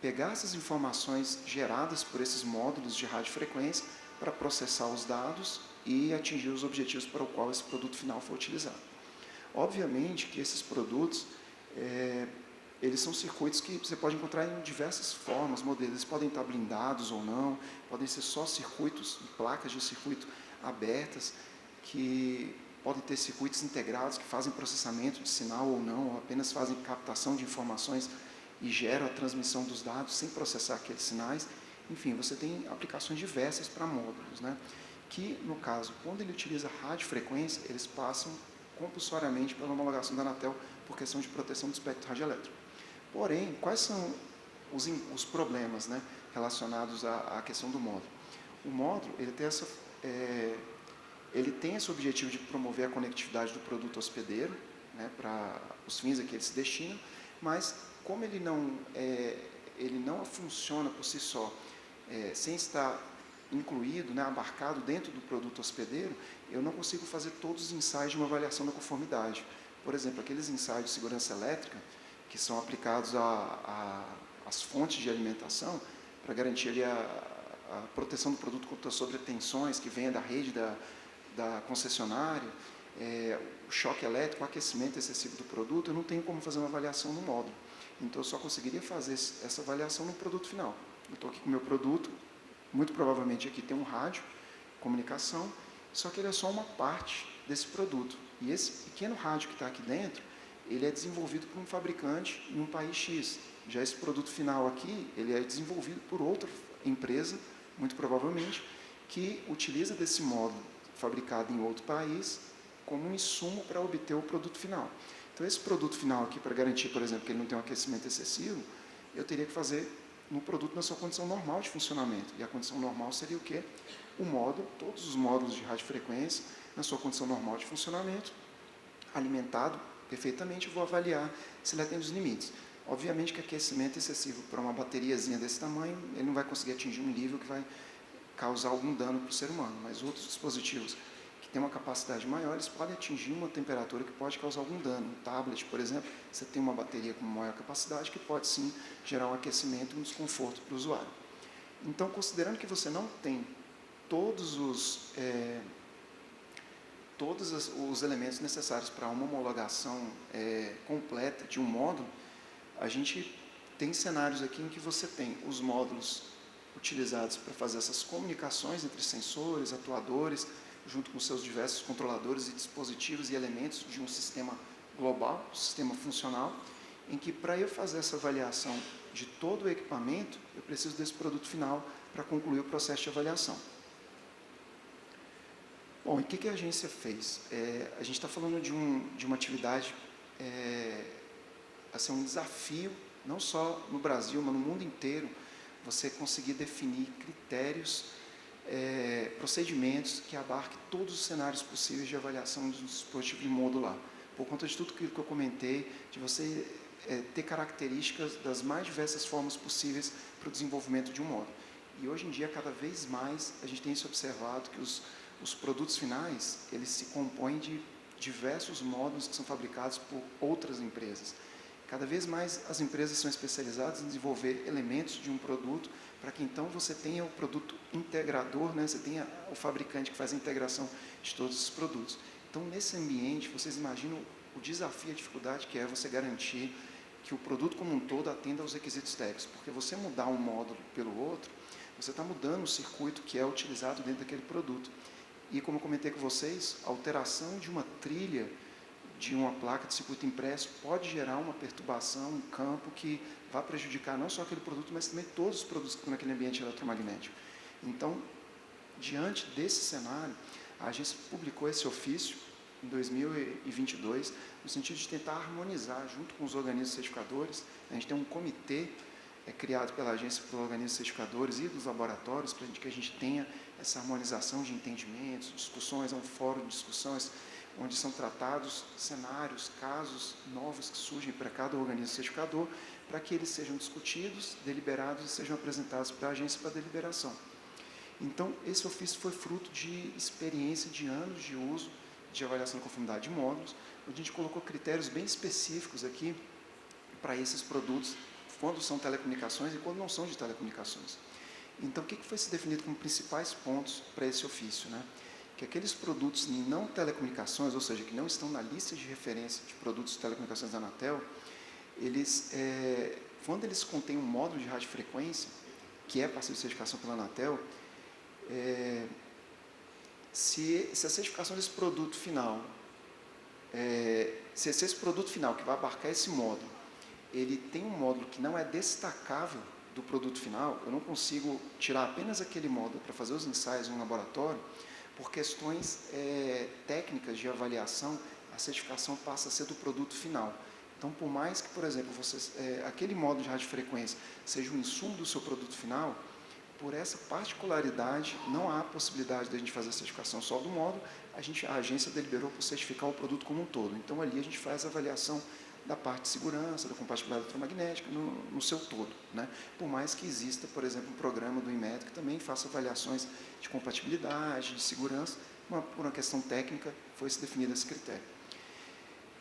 pegar essas informações geradas por esses módulos de radiofrequência para processar os dados e atingir os objetivos para o qual esse produto final foi utilizado. Obviamente que esses produtos, eles são circuitos que você pode encontrar em diversas formas, modelos. Eles podem estar blindados ou não, podem ser só circuitos, placas de circuito abertas, que podem ter circuitos integrados que fazem processamento de sinal ou não, ou apenas fazem captação de informações e geram a transmissão dos dados sem processar aqueles sinais. Enfim, você tem aplicações diversas para módulos, né? Que, no caso, quando ele utiliza radiofrequência, eles passam compulsoriamente pela homologação da Anatel por questão de proteção do espectro radioelétrico. Porém, quais são os problemas, né, relacionados à questão do módulo? O módulo, ele tem esse objetivo de promover a conectividade do produto hospedeiro, né, para os fins a que ele se destina, mas como ele não funciona por si só, sem estar incluído, né, abarcado dentro do produto hospedeiro, eu não consigo fazer todos os ensaios de uma avaliação da conformidade. Por exemplo, aqueles ensaios de segurança elétrica, que são aplicados às fontes de alimentação, para garantir ali a proteção do produto contra sobretensões que venha da rede da concessionária, o choque elétrico, o aquecimento excessivo do produto, eu não tenho como fazer uma avaliação no módulo. Então, eu só conseguiria fazer essa avaliação no produto final. Eu estou aqui com o meu produto, muito provavelmente aqui tem um rádio, comunicação, só que ele é só uma parte desse produto. E esse pequeno rádio que está aqui dentro, ele é desenvolvido por um fabricante em um país X. Já esse produto final aqui, ele é desenvolvido por outra empresa, muito provavelmente, que utiliza desse módulo fabricado em outro país como um insumo para obter o produto final. Então, esse produto final aqui, para garantir, por exemplo, que ele não tem um aquecimento excessivo, eu teria que fazer no produto na sua condição normal de funcionamento. E a condição normal seria o quê? O módulo, todos os módulos de radiofrequência, na sua condição normal de funcionamento, alimentado perfeitamente, eu vou avaliar se ele atende os limites. Obviamente que aquecimento excessivo para uma bateriazinha desse tamanho, ele não vai conseguir atingir um nível que vai causar algum dano para o ser humano, mas outros dispositivos que têm uma capacidade maior, eles podem atingir uma temperatura que pode causar algum dano. Um tablet, por exemplo, você tem uma bateria com maior capacidade que pode sim gerar um aquecimento e um desconforto para o usuário. Então, considerando que você não tem todos os elementos necessários para uma homologação completa de um módulo, a gente tem cenários aqui em que você tem os módulos utilizados para fazer essas comunicações entre sensores, atuadores, junto com seus diversos controladores e dispositivos e elementos de um sistema global, um sistema funcional, em que para eu fazer essa avaliação de todo o equipamento, eu preciso desse produto final para concluir o processo de avaliação. Bom, e o que a agência fez? A gente está falando de uma atividade, assim, um desafio, não só no Brasil, mas no mundo inteiro, você conseguir definir critérios, procedimentos que abarquem todos os cenários possíveis de avaliação de um dispositivo modular. Por conta de tudo que eu comentei, de você ter características das mais diversas formas possíveis para o desenvolvimento de um módulo. E hoje em dia, cada vez mais, a gente tem se observado que os produtos finais, eles se compõem de diversos módulos que são fabricados por outras empresas. Cada vez mais as empresas são especializadas em desenvolver elementos de um produto para que então você tenha o produto integrador, né? Você tenha o fabricante que faz a integração de todos os produtos. Então, nesse ambiente, vocês imaginam o desafio e a dificuldade que é você garantir que o produto como um todo atenda aos requisitos técnicos, porque você mudar um módulo pelo outro, você está mudando o circuito que é utilizado dentro daquele produto. E como eu comentei com vocês, a alteração de uma trilha de uma placa de circuito impresso pode gerar uma perturbação, um campo que vai prejudicar não só aquele produto, mas também todos os produtos que estão naquele ambiente eletromagnético. Então, diante desse cenário, a agência publicou esse ofício em 2022, no sentido de tentar harmonizar junto com os organismos certificadores. A gente tem um comitê é criado pela agência, pelos organismos certificadores e dos laboratórios, para que a gente tenha essa harmonização de entendimentos, discussões, é um fórum de discussões, onde são tratados cenários, casos novos que surgem para cada organismo certificador, para que eles sejam discutidos, deliberados e sejam apresentados para a agência para deliberação. Então, esse ofício foi fruto de experiência de anos de uso de avaliação de conformidade de módulos, onde a gente colocou critérios bem específicos aqui para esses produtos, quando são telecomunicações e quando não são de telecomunicações. Então, o que foi se definido como principais pontos para esse ofício, né? Que aqueles produtos não telecomunicações, ou seja, que não estão na lista de referência de produtos de telecomunicações da Anatel, eles, quando eles contêm um módulo de radiofrequência, que é passivo de certificação pela Anatel, se a certificação desse produto final, se esse produto final que vai abarcar esse módulo, ele tem um módulo que não é destacável do produto final, eu não consigo tirar apenas aquele módulo para fazer os ensaios em um laboratório, por questões técnicas de avaliação, a certificação passa a ser do produto final. Então, por mais que, por exemplo, aquele módulo de radiofrequência seja um insumo do seu produto final, por essa particularidade, não há possibilidade de a gente fazer a certificação só do módulo, a agência deliberou por certificar o produto como um todo. Então, ali a gente faz a avaliação da parte de segurança, da compatibilidade eletromagnética, no seu todo, né? Por mais que exista, por exemplo, um programa do Inmetro que também faça avaliações de compatibilidade, de segurança, por uma questão técnica, foi-se definido esse critério.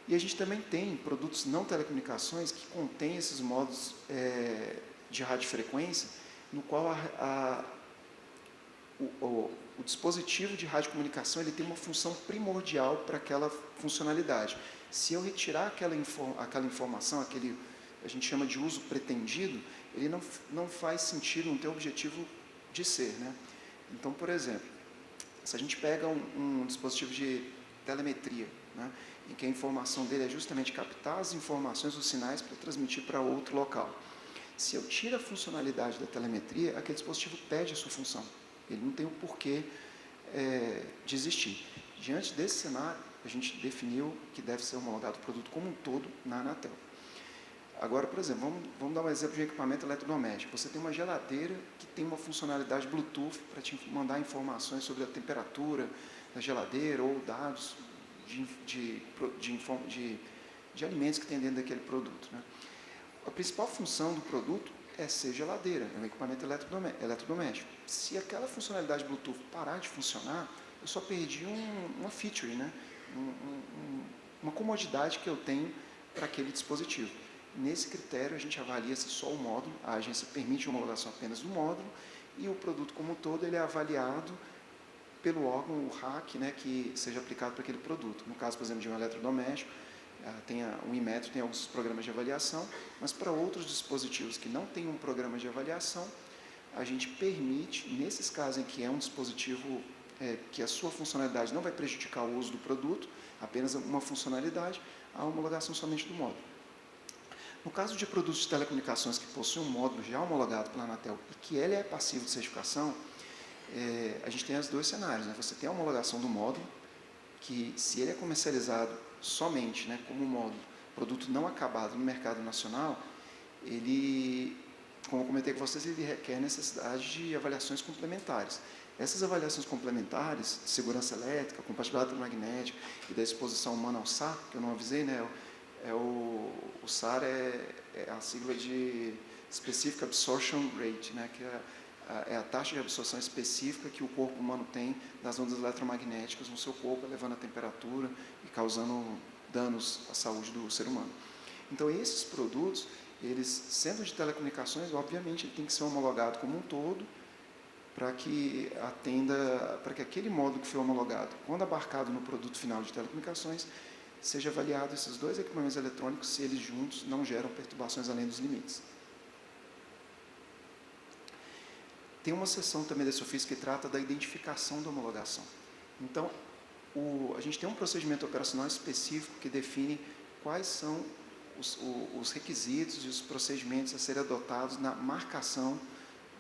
E a gente também tem produtos não telecomunicações que contêm esses módulos de radiofrequência, no qual o dispositivo de radiocomunicação ele tem uma função primordial para aquela funcionalidade. Se eu retirar aquela informação, a gente chama de uso pretendido, ele não faz sentido, não tem objetivo de ser, né? Então, por exemplo, se a gente pega um dispositivo de telemetria, né, em que a informação dele é justamente captar as informações, os sinais para transmitir para outro local. Se eu tiro a funcionalidade da telemetria, aquele dispositivo perde a sua função. Ele não tem o porquê de existir. Diante desse cenário, a gente definiu que deve ser homologado o produto como um todo na Anatel. Agora, por exemplo, vamos dar um exemplo de um equipamento eletrodoméstico. Você tem uma geladeira que tem uma funcionalidade Bluetooth para te mandar informações sobre a temperatura da geladeira ou dados de alimentos que tem dentro daquele produto, né? A principal função do produto é ser geladeira, é um equipamento eletrodoméstico. Se aquela funcionalidade Bluetooth parar de funcionar, eu só perdi uma feature, né? Uma comodidade que eu tenho para aquele dispositivo. Nesse critério, a gente avalia se só o módulo, a agência permite a homologação apenas do módulo, e o produto como um todo ele é avaliado pelo órgão, o RAC, né, que seja aplicado para aquele produto. No caso, por exemplo, de um eletrodoméstico, o Inmetro tem alguns programas de avaliação, mas para outros dispositivos que não têm um programa de avaliação, a gente permite, nesses casos em que é um dispositivo que a sua funcionalidade não vai prejudicar o uso do produto, apenas uma funcionalidade, a homologação somente do módulo. No caso de produtos de telecomunicações que possuem um módulo já homologado pela Anatel e que ele é passivo de certificação, a gente tem os dois cenários, né? Você tem a homologação do módulo, que se ele é comercializado somente, né, como módulo, produto não acabado no mercado nacional, ele, como eu comentei com vocês, ele requer necessidade de avaliações complementares. Essas avaliações complementares, de segurança elétrica, compatibilidade eletromagnética e da exposição humana ao SAR, que eu não avisei, né, o SAR é a sigla de Specific Absorption Rate, né, que é a taxa de absorção específica que o corpo humano tem das ondas eletromagnéticas no seu corpo, elevando a temperatura e causando danos à saúde do ser humano. Então, esses produtos, eles, sendo de telecomunicações, obviamente, ele tem que ser homologado como um todo, para que atenda, para que aquele módulo que foi homologado, quando abarcado no produto final de telecomunicações, seja avaliado esses dois equipamentos eletrônicos, se eles juntos não geram perturbações além dos limites. Tem uma seção também desse ofício que trata da identificação da homologação. Então, a gente tem um procedimento operacional específico que define quais são os requisitos e os procedimentos a serem adotados na marcação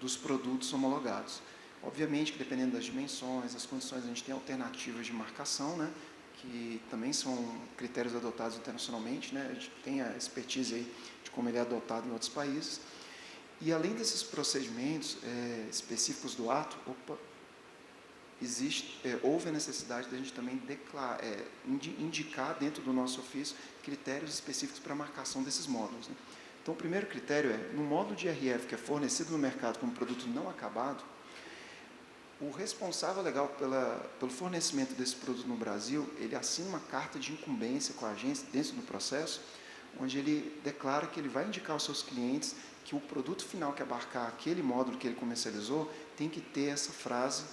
dos produtos homologados. Obviamente que, dependendo das dimensões, das condições, a gente tem alternativas de marcação, né, que também são critérios adotados internacionalmente, né, a gente tem a expertise aí de como ele é adotado em outros países. E além desses procedimentos específicos do ato, houve a necessidade de a gente também indicar dentro do nosso ofício critérios específicos para a marcação desses módulos, né? Então, o primeiro critério no módulo de RF que é fornecido no mercado como produto não acabado, o responsável legal pelo fornecimento desse produto no Brasil, ele assina uma carta de incumbência com a agência dentro do processo, onde ele declara que ele vai indicar aos seus clientes que o produto final que abarcar aquele módulo que ele comercializou tem que ter essa frase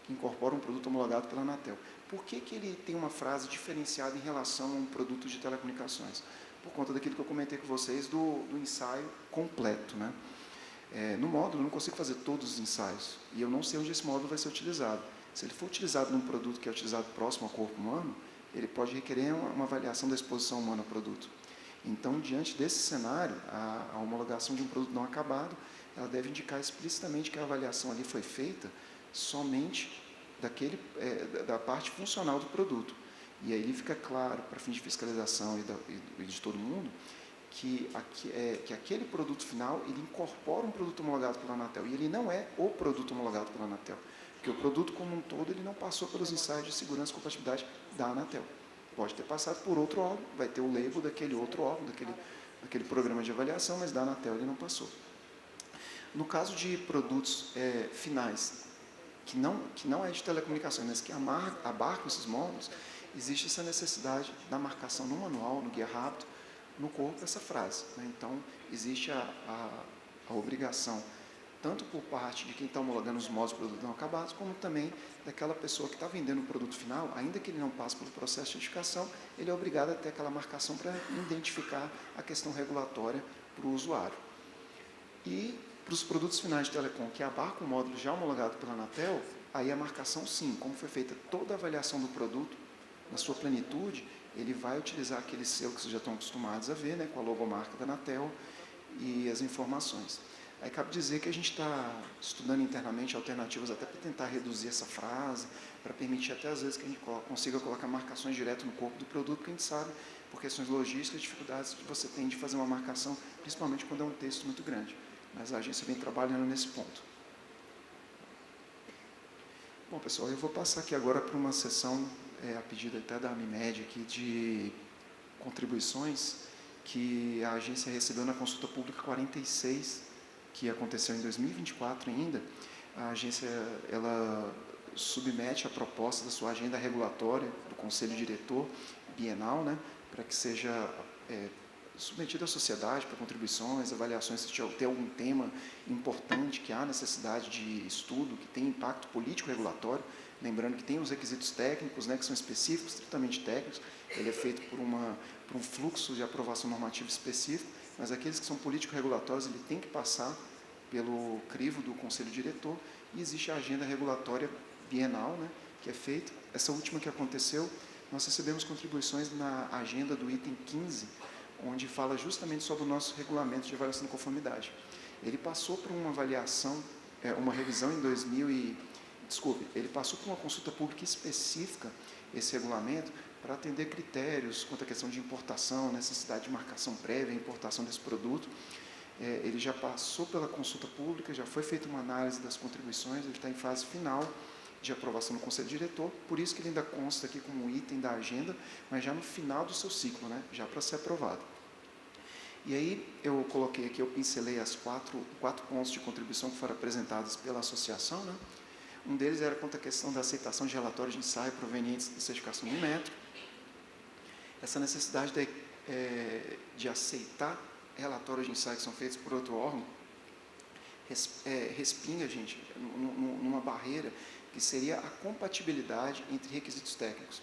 que incorpora um produto homologado pela Anatel. Por que ele tem uma frase diferenciada em relação a um produto de telecomunicações? Por conta daquilo que eu comentei com vocês do ensaio completo, né? No módulo eu não consigo fazer todos os ensaios, e eu não sei onde esse módulo vai ser utilizado. Se ele for utilizado num produto que é utilizado próximo ao corpo humano, ele pode requerer uma avaliação da exposição humana ao produto. Então, diante desse cenário, a homologação de um produto não acabado, ela deve indicar explicitamente que a avaliação ali foi feita somente da parte funcional do produto. E aí fica claro, para fins de fiscalização e de todo mundo, que aquele produto final, ele incorpora um produto homologado pela Anatel, e ele não é o produto homologado pela Anatel, porque o produto como um todo, ele não passou pelos ensaios de segurança e compatibilidade da Anatel. Pode ter passado por outro órgão, vai ter o label daquele outro órgão, daquele programa de avaliação, mas da Anatel ele não passou. No caso de produtos finais, que não é de telecomunicações, mas que abarcam esses módulos, existe essa necessidade da marcação no manual, no guia rápido, no corpo, essa frase, né? Então, existe a obrigação, tanto por parte de quem está homologando os módulos de produto não acabados, como também daquela pessoa que está vendendo o produto final, ainda que ele não passe pelo processo de certificação, ele é obrigado a ter aquela marcação para identificar a questão regulatória para o usuário. E para os produtos finais de telecom que abarcam o módulo já homologado pela Anatel, aí a marcação sim, como foi feita toda a avaliação do produto, na sua plenitude, ele vai utilizar aquele selo que vocês já estão acostumados a ver, né, com a logomarca da Anatel e as informações. Aí cabe dizer que a gente está estudando internamente alternativas até para tentar reduzir essa frase, para permitir até às vezes que a gente consiga colocar marcações direto no corpo do produto, porque a gente sabe, por questões logísticas, dificuldades que você tem de fazer uma marcação, principalmente quando é um texto muito grande. Mas a agência vem trabalhando nesse ponto. Bom, pessoal, eu vou passar aqui agora para uma sessão, a pedido até da Amimed aqui, de contribuições que a agência recebeu na consulta pública 46, que aconteceu em 2024 ainda. A agência, ela submete a proposta da sua agenda regulatória do Conselho Diretor bienal, né, para que seja submetido à sociedade para contribuições, avaliações, se tem algum tema importante que há necessidade de estudo, que tem impacto político-regulatório, lembrando que tem os requisitos técnicos, né, que são específicos, estritamente técnicos, ele é feito por um fluxo de aprovação normativa específico, mas aqueles que são político-regulatórios, ele tem que passar pelo crivo do Conselho Diretor, e existe a agenda regulatória bienal, né, que é feita. Essa última que aconteceu, nós recebemos contribuições na agenda do item 15, onde fala justamente sobre o nosso regulamento de avaliação de conformidade. Ele passou por uma avaliação, uma revisão em ele passou por uma consulta pública específica, esse regulamento, para atender critérios quanto à questão de importação, necessidade de marcação prévia, importação desse produto. Ele já passou pela consulta pública, já foi feita uma análise das contribuições, ele está em fase final de aprovação no Conselho Diretor, por isso que ele ainda consta aqui como um item da agenda, mas já no final do seu ciclo, né, já para ser aprovado. E aí eu coloquei aqui, eu pincelei as quatro pontos de contribuição que foram apresentados pela associação, né? Um deles era quanto à questão da aceitação de relatórios de ensaio provenientes da certificação do Inmetro, essa necessidade de aceitar relatórios de ensaio que são feitos por outro órgão, respinga, gente, numa barreira que seria a compatibilidade entre requisitos técnicos.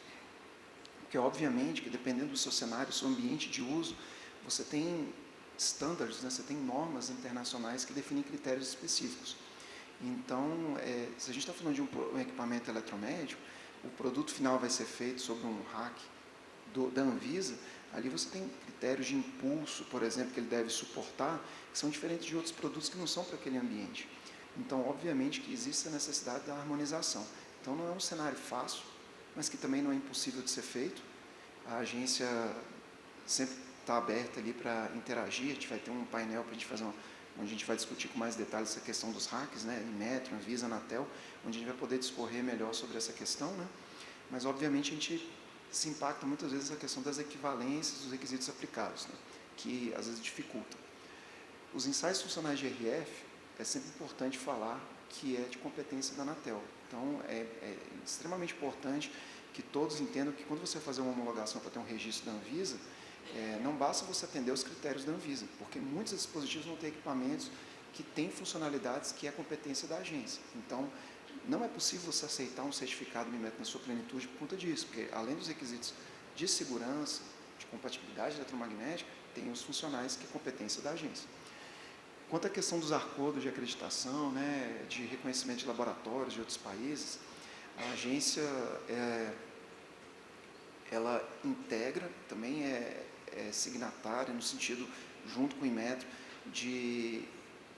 Porque, obviamente, que dependendo do seu cenário, do seu ambiente de uso, você tem standards, né? Você tem normas internacionais que definem critérios específicos. Então, se a gente está falando de um equipamento eletromédico, o produto final vai ser feito sobre um rack da Anvisa, ali você tem critérios de impulso, por exemplo, que ele deve suportar, que são diferentes de outros produtos que não são para aquele ambiente. Então, obviamente que existe a necessidade da harmonização. Então, não é um cenário fácil, mas que também não é impossível de ser feito. A agência sempre está aberta ali para interagir, a gente vai ter um painel para a gente fazer onde a gente vai discutir com mais detalhes essa questão dos hacks, né, Inmetro, Anvisa, Anatel, onde a gente vai poder discorrer melhor sobre essa questão, né, mas obviamente a gente se impacta muitas vezes a questão das equivalências dos requisitos aplicados, né, que às vezes dificulta. Os ensaios funcionais de RF, é sempre importante falar que é de competência da Anatel. Então, é extremamente importante que todos entendam que quando você fazer uma homologação para ter um registro da Anvisa, não basta você atender os critérios da Anvisa, porque muitos dispositivos vão ter equipamentos que têm funcionalidades que é competência da agência. Então, não é possível você aceitar um certificado MIMET na sua plenitude por conta disso, porque além dos requisitos de segurança, de compatibilidade eletromagnética, tem os funcionais que é competência da agência. Quanto à questão dos acordos de acreditação, né, de reconhecimento de laboratórios de outros países, a agência ela integra, também é signatária, no sentido, junto com o Inmetro, de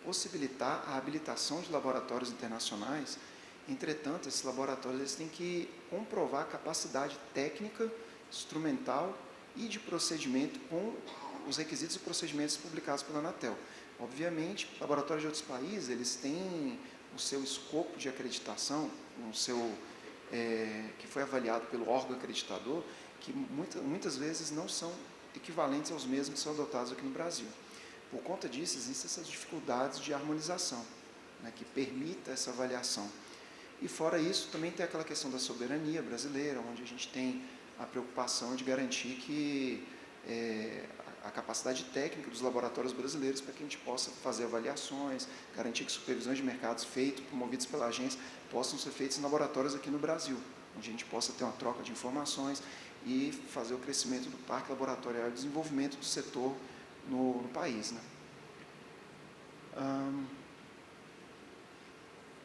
possibilitar a habilitação de laboratórios internacionais. Entretanto, esses laboratórios eles têm que comprovar a capacidade técnica, instrumental e de procedimento com os requisitos e procedimentos publicados pela Anatel. Obviamente, laboratórios de outros países, eles têm o seu escopo de acreditação, que foi avaliado pelo órgão acreditador, que muitas vezes não são equivalentes aos mesmos que são adotados aqui no Brasil. Por conta disso, existem essas dificuldades de harmonização, né, que permita essa avaliação. E fora isso, também tem aquela questão da soberania brasileira, onde a gente tem a preocupação de garantir que a capacidade técnica dos laboratórios brasileiros para que a gente possa fazer avaliações, garantir que supervisões de mercados feitas, promovidas pela agência, possam ser feitas em laboratórios aqui no Brasil, onde a gente possa ter uma troca de informações e fazer o crescimento do parque laboratorial e o desenvolvimento do setor no país, né?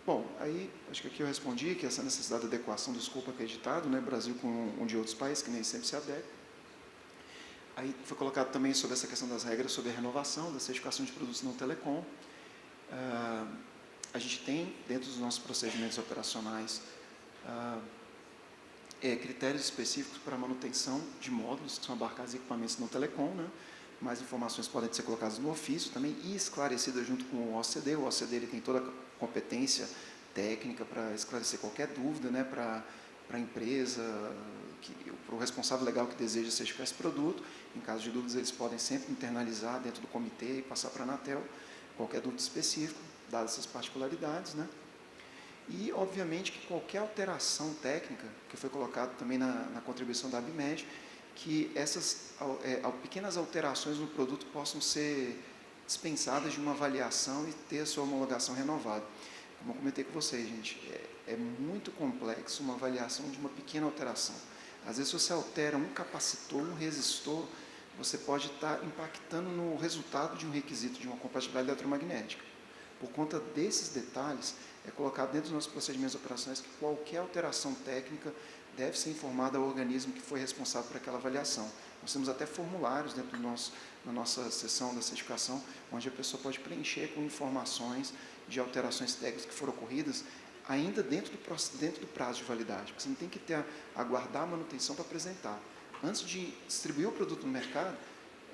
Bom, aí acho que aqui eu respondi que essa necessidade de adequação do escopo acreditado, né, Brasil com um de outros países que nem sempre se adequa. Aí foi colocado também sobre essa questão das regras sobre a renovação, da certificação de produtos não telecom. A gente tem, dentro dos nossos procedimentos operacionais, critérios específicos para manutenção de módulos que são abarcados em equipamentos não telecom, né? Mais informações podem ser colocadas no ofício também e esclarecidas junto com o OCD. O OCD ele tem toda a competência técnica para esclarecer qualquer dúvida, né, para a empresa, para o responsável legal que deseja certificar esse produto. Em caso de dúvidas, eles podem sempre internalizar dentro do comitê e passar para a Anatel qualquer dúvida específica, dadas essas particularidades, né? E, obviamente, que qualquer alteração técnica, que foi colocado também na contribuição da ABMED, que essas pequenas alterações no produto possam ser dispensadas de uma avaliação e ter a sua homologação renovada. Como eu comentei com vocês, gente, é muito complexo uma avaliação de uma pequena alteração. Às vezes, se você altera um capacitor, um resistor, você pode estar impactando no resultado de um requisito de uma compatibilidade eletromagnética. Por conta desses detalhes, é colocado dentro dos nossos procedimentos operacionais que qualquer alteração técnica deve ser informada ao organismo que foi responsável por aquela avaliação. Nós temos até formulários dentro da nossa seção da certificação, onde a pessoa pode preencher com informações de alterações técnicas que foram ocorridas, ainda dentro do prazo de validade, porque você não tem que aguardar a manutenção para apresentar. Antes de distribuir o produto no mercado,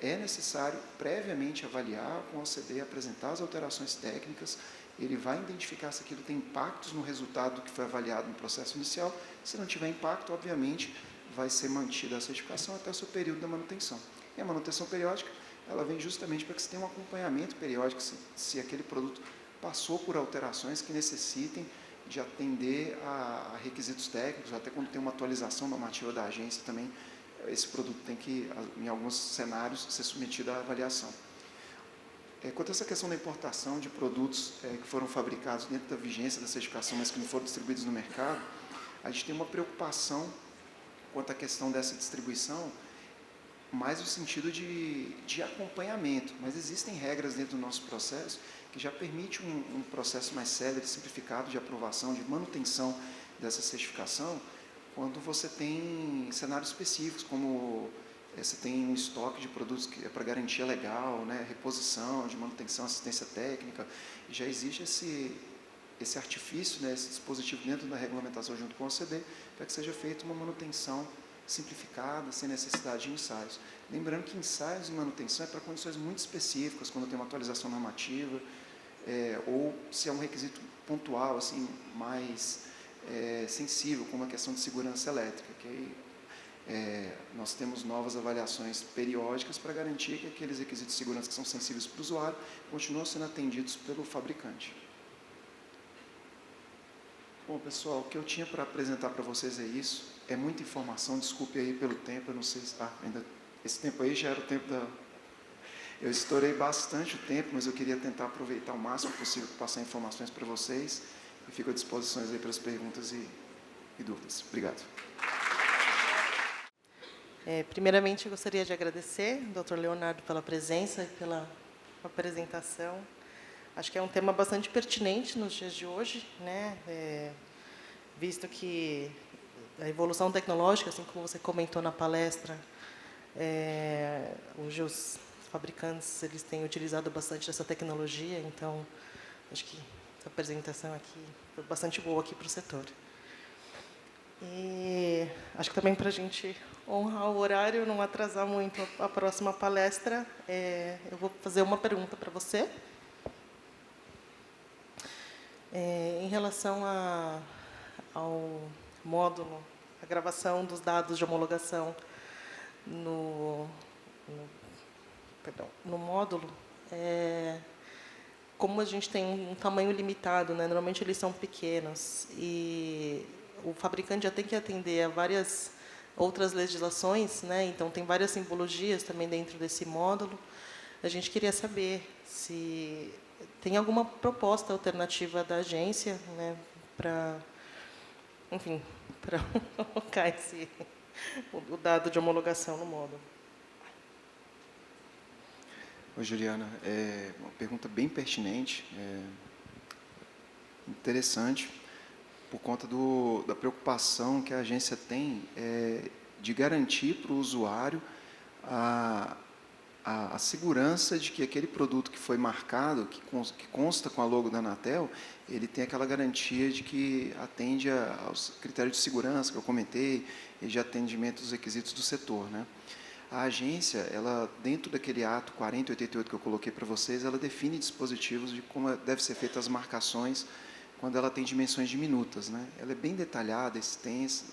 é necessário previamente avaliar com o OCD, apresentar as alterações técnicas, ele vai identificar se aquilo tem impactos no resultado do que foi avaliado no processo inicial. Se não tiver impacto, obviamente, vai ser mantida a certificação até o seu período da manutenção. E a manutenção periódica, ela vem justamente para que você tenha um acompanhamento periódico, se aquele produto passou por alterações que necessitem de atender a requisitos técnicos, até quando tem uma atualização normativa da agência também, esse produto tem que, em alguns cenários, ser submetido à avaliação. Quanto a essa questão da importação de produtos que foram fabricados dentro da vigência da certificação, mas que não foram distribuídos no mercado, a gente tem uma preocupação quanto à questão dessa distribuição, mais no sentido de acompanhamento, mas existem regras dentro do nosso processo que já permite um processo mais célere, simplificado de aprovação, de manutenção dessa certificação, quando você tem cenários específicos, como você tem um estoque de produtos que é para garantia legal, né, reposição, de manutenção, assistência técnica, e já existe esse artifício, né, esse dispositivo dentro da regulamentação junto com o OCD, para que seja feita uma manutenção simplificada, sem necessidade de ensaios. Lembrando que ensaios e manutenção é para condições muito específicas, quando tem uma atualização normativa, ou se é um requisito pontual, assim, mais sensível, como a questão de segurança elétrica, que aí, nós temos novas avaliações periódicas para garantir que aqueles requisitos de segurança que são sensíveis para o usuário continuam sendo atendidos pelo fabricante. Bom, pessoal, o que eu tinha para apresentar para vocês é isso. É muita informação, desculpe aí pelo tempo, eu não sei se ainda esse tempo aí já era o tempo da... Eu estourei bastante o tempo, mas eu queria tentar aproveitar o máximo possível para passar informações para vocês e fico à disposição aí para as perguntas e dúvidas. Obrigado. Primeiramente, eu gostaria de agradecer ao Dr. Leonardo pela presença e pela apresentação. Acho que é um tema bastante pertinente nos dias de hoje, né? Visto que a evolução tecnológica, assim como você comentou na palestra, hoje os fabricantes eles têm utilizado bastante essa tecnologia, então acho que essa apresentação aqui foi bastante boa aqui para o setor. E acho que também para a gente honrar o horário, não atrasar muito a próxima palestra, eu vou fazer uma pergunta para você. Em relação ao módulo, a gravação dos dados de homologação no módulo, como a gente tem um tamanho limitado, né, normalmente eles são pequenos, e o fabricante já tem que atender a várias outras legislações, né, então tem várias simbologias também dentro desse módulo. A gente queria saber se tem alguma proposta alternativa da agência, né, para, enfim, para colocar o dado de homologação no módulo. Oi, Juliana. Uma pergunta bem pertinente, interessante, por conta da preocupação que a agência tem de garantir para o usuário a segurança de que aquele produto que foi marcado, que consta com a logo da Anatel, ele tem aquela garantia de que atende aos critérios de segurança que eu comentei e de atendimento dos requisitos do setor, né? A agência, ela, dentro daquele ato 4088 que eu coloquei para vocês, ela define dispositivos de como deve ser feitas as marcações quando ela tem dimensões diminutas, né? Ela é bem detalhada, extensa.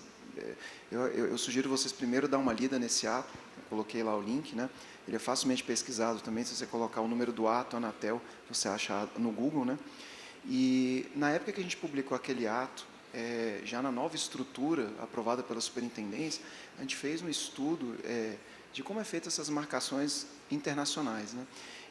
Eu sugiro vocês primeiro dar uma lida nesse ato, eu coloquei lá o link, né? Ele é facilmente pesquisado também, se você colocar o número do ato, Anatel, você acha no Google, né? E na época que a gente publicou aquele ato, já na nova estrutura aprovada pela superintendência, a gente fez um estudo de como é feita essas marcações internacionais, né?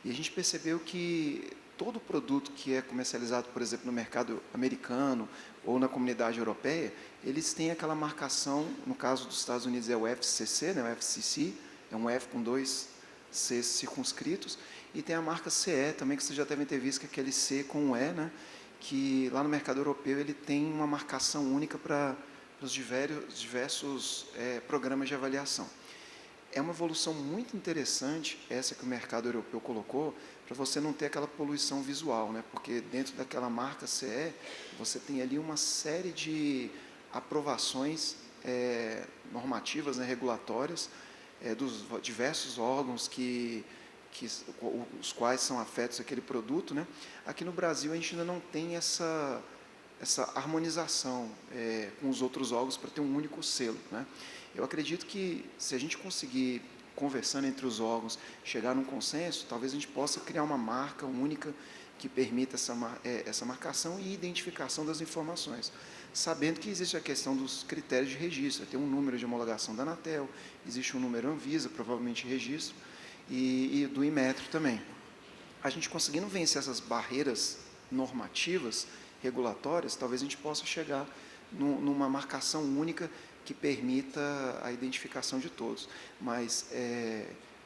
E a gente percebeu que todo produto que é comercializado, por exemplo, no mercado americano ou na comunidade europeia, eles têm aquela marcação, no caso dos Estados Unidos é o FCC, né, o FCC, é um F com dois Cs circunscritos, e tem a marca CE também, que vocês já devem ter visto, que é aquele C com um E, né, que lá no mercado europeu ele tem uma marcação única para os diversos programas de avaliação. É uma evolução muito interessante, essa que o mercado europeu colocou, para você não ter aquela poluição visual, né? Porque dentro daquela marca CE, você tem ali uma série de aprovações normativas, né, regulatórias, dos diversos órgãos os quais são afetos àquele produto, né? Aqui no Brasil a gente ainda não tem essa harmonização com os outros órgãos para ter um único selo, né? Eu acredito que se a gente conseguir, conversando entre os órgãos, chegar num consenso, talvez a gente possa criar uma marca única que permita essa marcação e identificação das informações, sabendo que existe a questão dos critérios de registro. Tem um número de homologação da Anatel, existe um número Anvisa, provavelmente registro, e do Inmetro também. A gente conseguindo vencer essas barreiras normativas, regulatórias, talvez a gente possa chegar numa marcação única que permita a identificação de todos. Mas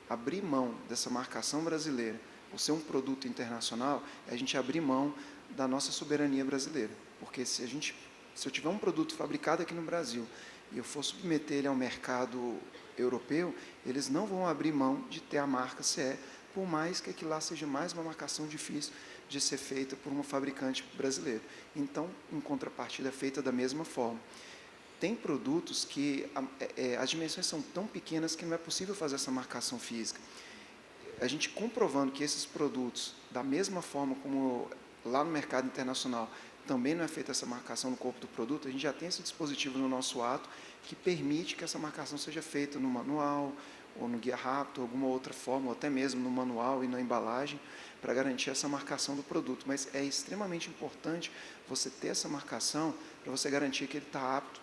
abrir mão dessa marcação brasileira, por ser um produto internacional, é a gente abrir mão da nossa soberania brasileira. Porque se eu tiver um produto fabricado aqui no Brasil e eu for submeter ele ao mercado europeu, eles não vão abrir mão de ter a marca CE, por mais que aquilo lá seja mais uma marcação difícil de ser feita por um fabricante brasileiro. Então, em contrapartida, é feita da mesma forma. tem produtos que as dimensões são tão pequenas que não é possível fazer essa marcação física. A gente comprovando que esses produtos, da mesma forma como lá no mercado internacional, também não é feita essa marcação no corpo do produto, a gente já tem esse dispositivo no nosso ato que permite que essa marcação seja feita no manual, ou no guia rápido, ou alguma outra forma, ou até mesmo no manual e na embalagem, para garantir essa marcação do produto. Mas é extremamente importante você ter essa marcação para você garantir que ele está apto,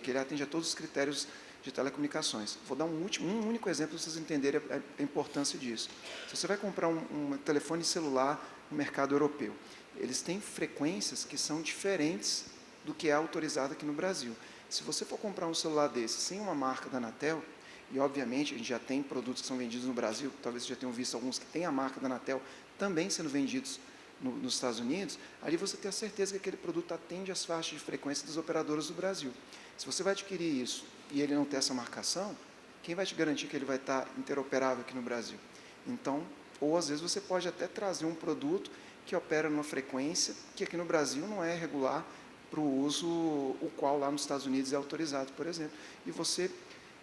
que ele atende a todos os critérios de telecomunicações. Vou dar um único exemplo para vocês entenderem a importância disso. Se você vai comprar um telefone celular no mercado europeu, eles têm frequências que são diferentes do que é autorizado aqui no Brasil. Se você for comprar um celular desse sem uma marca da Anatel, e obviamente a gente já tem produtos que são vendidos no Brasil, talvez vocês já tenham visto alguns que têm a marca da Anatel também sendo vendidos nos Estados Unidos, ali você tem a certeza que aquele produto atende às faixas de frequência das operadoras do Brasil. Se você vai adquirir isso e ele não ter essa marcação, quem vai te garantir que ele vai estar interoperável aqui no Brasil? Então, ou às vezes você pode até trazer um produto que opera numa frequência que aqui no Brasil não é regular para o uso, o qual lá nos Estados Unidos é autorizado, por exemplo. E você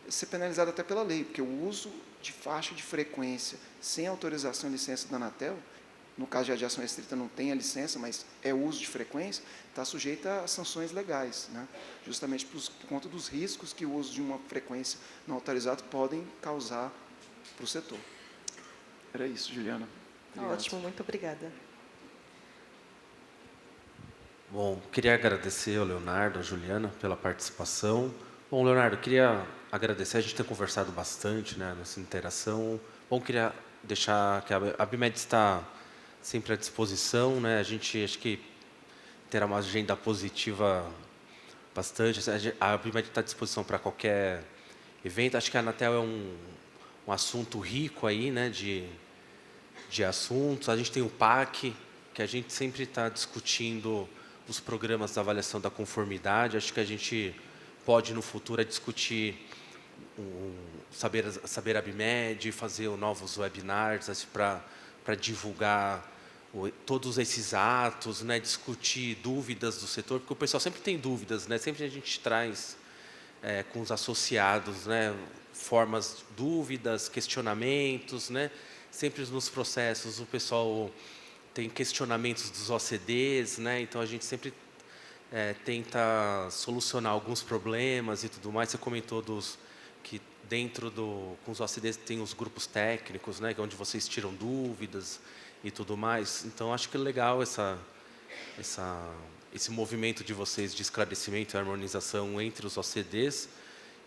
ser penalizado até pela lei, porque o uso de faixa de frequência sem autorização e licença da Anatel, no caso de radiação restrita não tem a licença, mas é uso de frequência, está sujeita a sanções legais, né? Justamente por conta dos riscos que o uso de uma frequência não autorizada podem causar para o setor. Era isso, Juliana. Obrigado. Ótimo, muito obrigada. Bom, queria agradecer ao Leonardo, à Juliana, pela participação. Bom, Leonardo, queria agradecer, a gente ter conversado bastante, né, nessa interação. Bom, queria deixar que a Abimed está sempre à disposição, né, a gente acho que terá uma agenda positiva bastante, a Abimed está à disposição para qualquer evento, acho que a Anatel é um assunto rico aí, né, de assuntos, a gente tem o PAC, que a gente sempre está discutindo os programas da avaliação da conformidade, acho que a gente pode, no futuro, discutir saber Abimed, fazer novos webinars assim, para divulgar todos esses atos, né, discutir dúvidas do setor, porque o pessoal sempre tem dúvidas, né, sempre a gente traz com os associados, né, formas, dúvidas, questionamentos, né, sempre nos processos o pessoal tem questionamentos dos OCDs, né, então a gente sempre tenta solucionar alguns problemas e tudo mais. Você comentou que dentro com os OCDs tem os grupos técnicos, né, onde vocês tiram dúvidas e tudo mais. Então, acho que é legal esse movimento de vocês de esclarecimento e harmonização entre os OCDs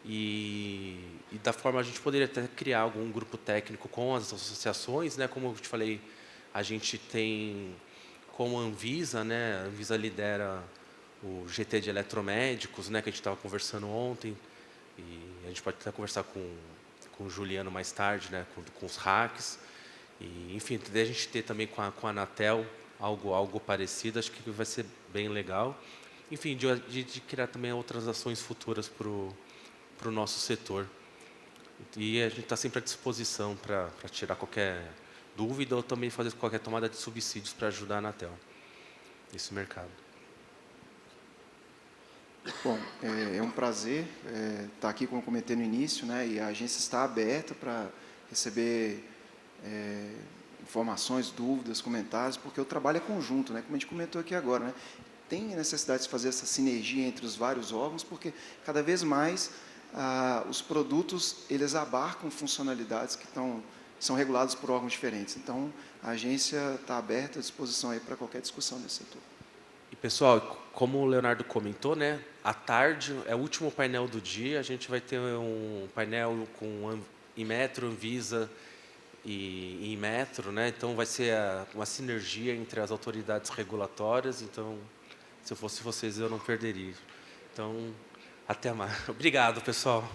e da forma a gente poderia até criar algum grupo técnico com as associações, né, como eu te falei, a gente tem como a Anvisa, né, a Anvisa lidera o GT de eletromédicos, né, que a gente estava conversando ontem, e a gente pode até conversar com o Juliano mais tarde, né, com os hacks, e enfim, a gente ter também com a Anatel algo parecido, acho que vai ser bem legal. Enfim, de criar também outras ações futuras para o nosso setor. E a gente está sempre à disposição para tirar qualquer dúvida ou também fazer qualquer tomada de subsídios para ajudar a Anatel nesse mercado. Bom, é um prazer estar aqui, como eu comentei no início, né, e a agência está aberta para receber informações, dúvidas, comentários, porque o trabalho é conjunto, né, como a gente comentou aqui agora, né, tem necessidade de fazer essa sinergia entre os vários órgãos, porque cada vez mais os produtos eles abarcam funcionalidades que são reguladas por órgãos diferentes. Então, a agência está aberta à disposição aí para qualquer discussão nesse setor. E, pessoal, como o Leonardo comentou, né, à tarde é o último painel do dia, a gente vai ter um painel com Inmetro, Anvisa e Inmetro, né, então vai ser uma sinergia entre as autoridades regulatórias, então, se eu fosse vocês, eu não perderia. Então, até mais. Obrigado, pessoal.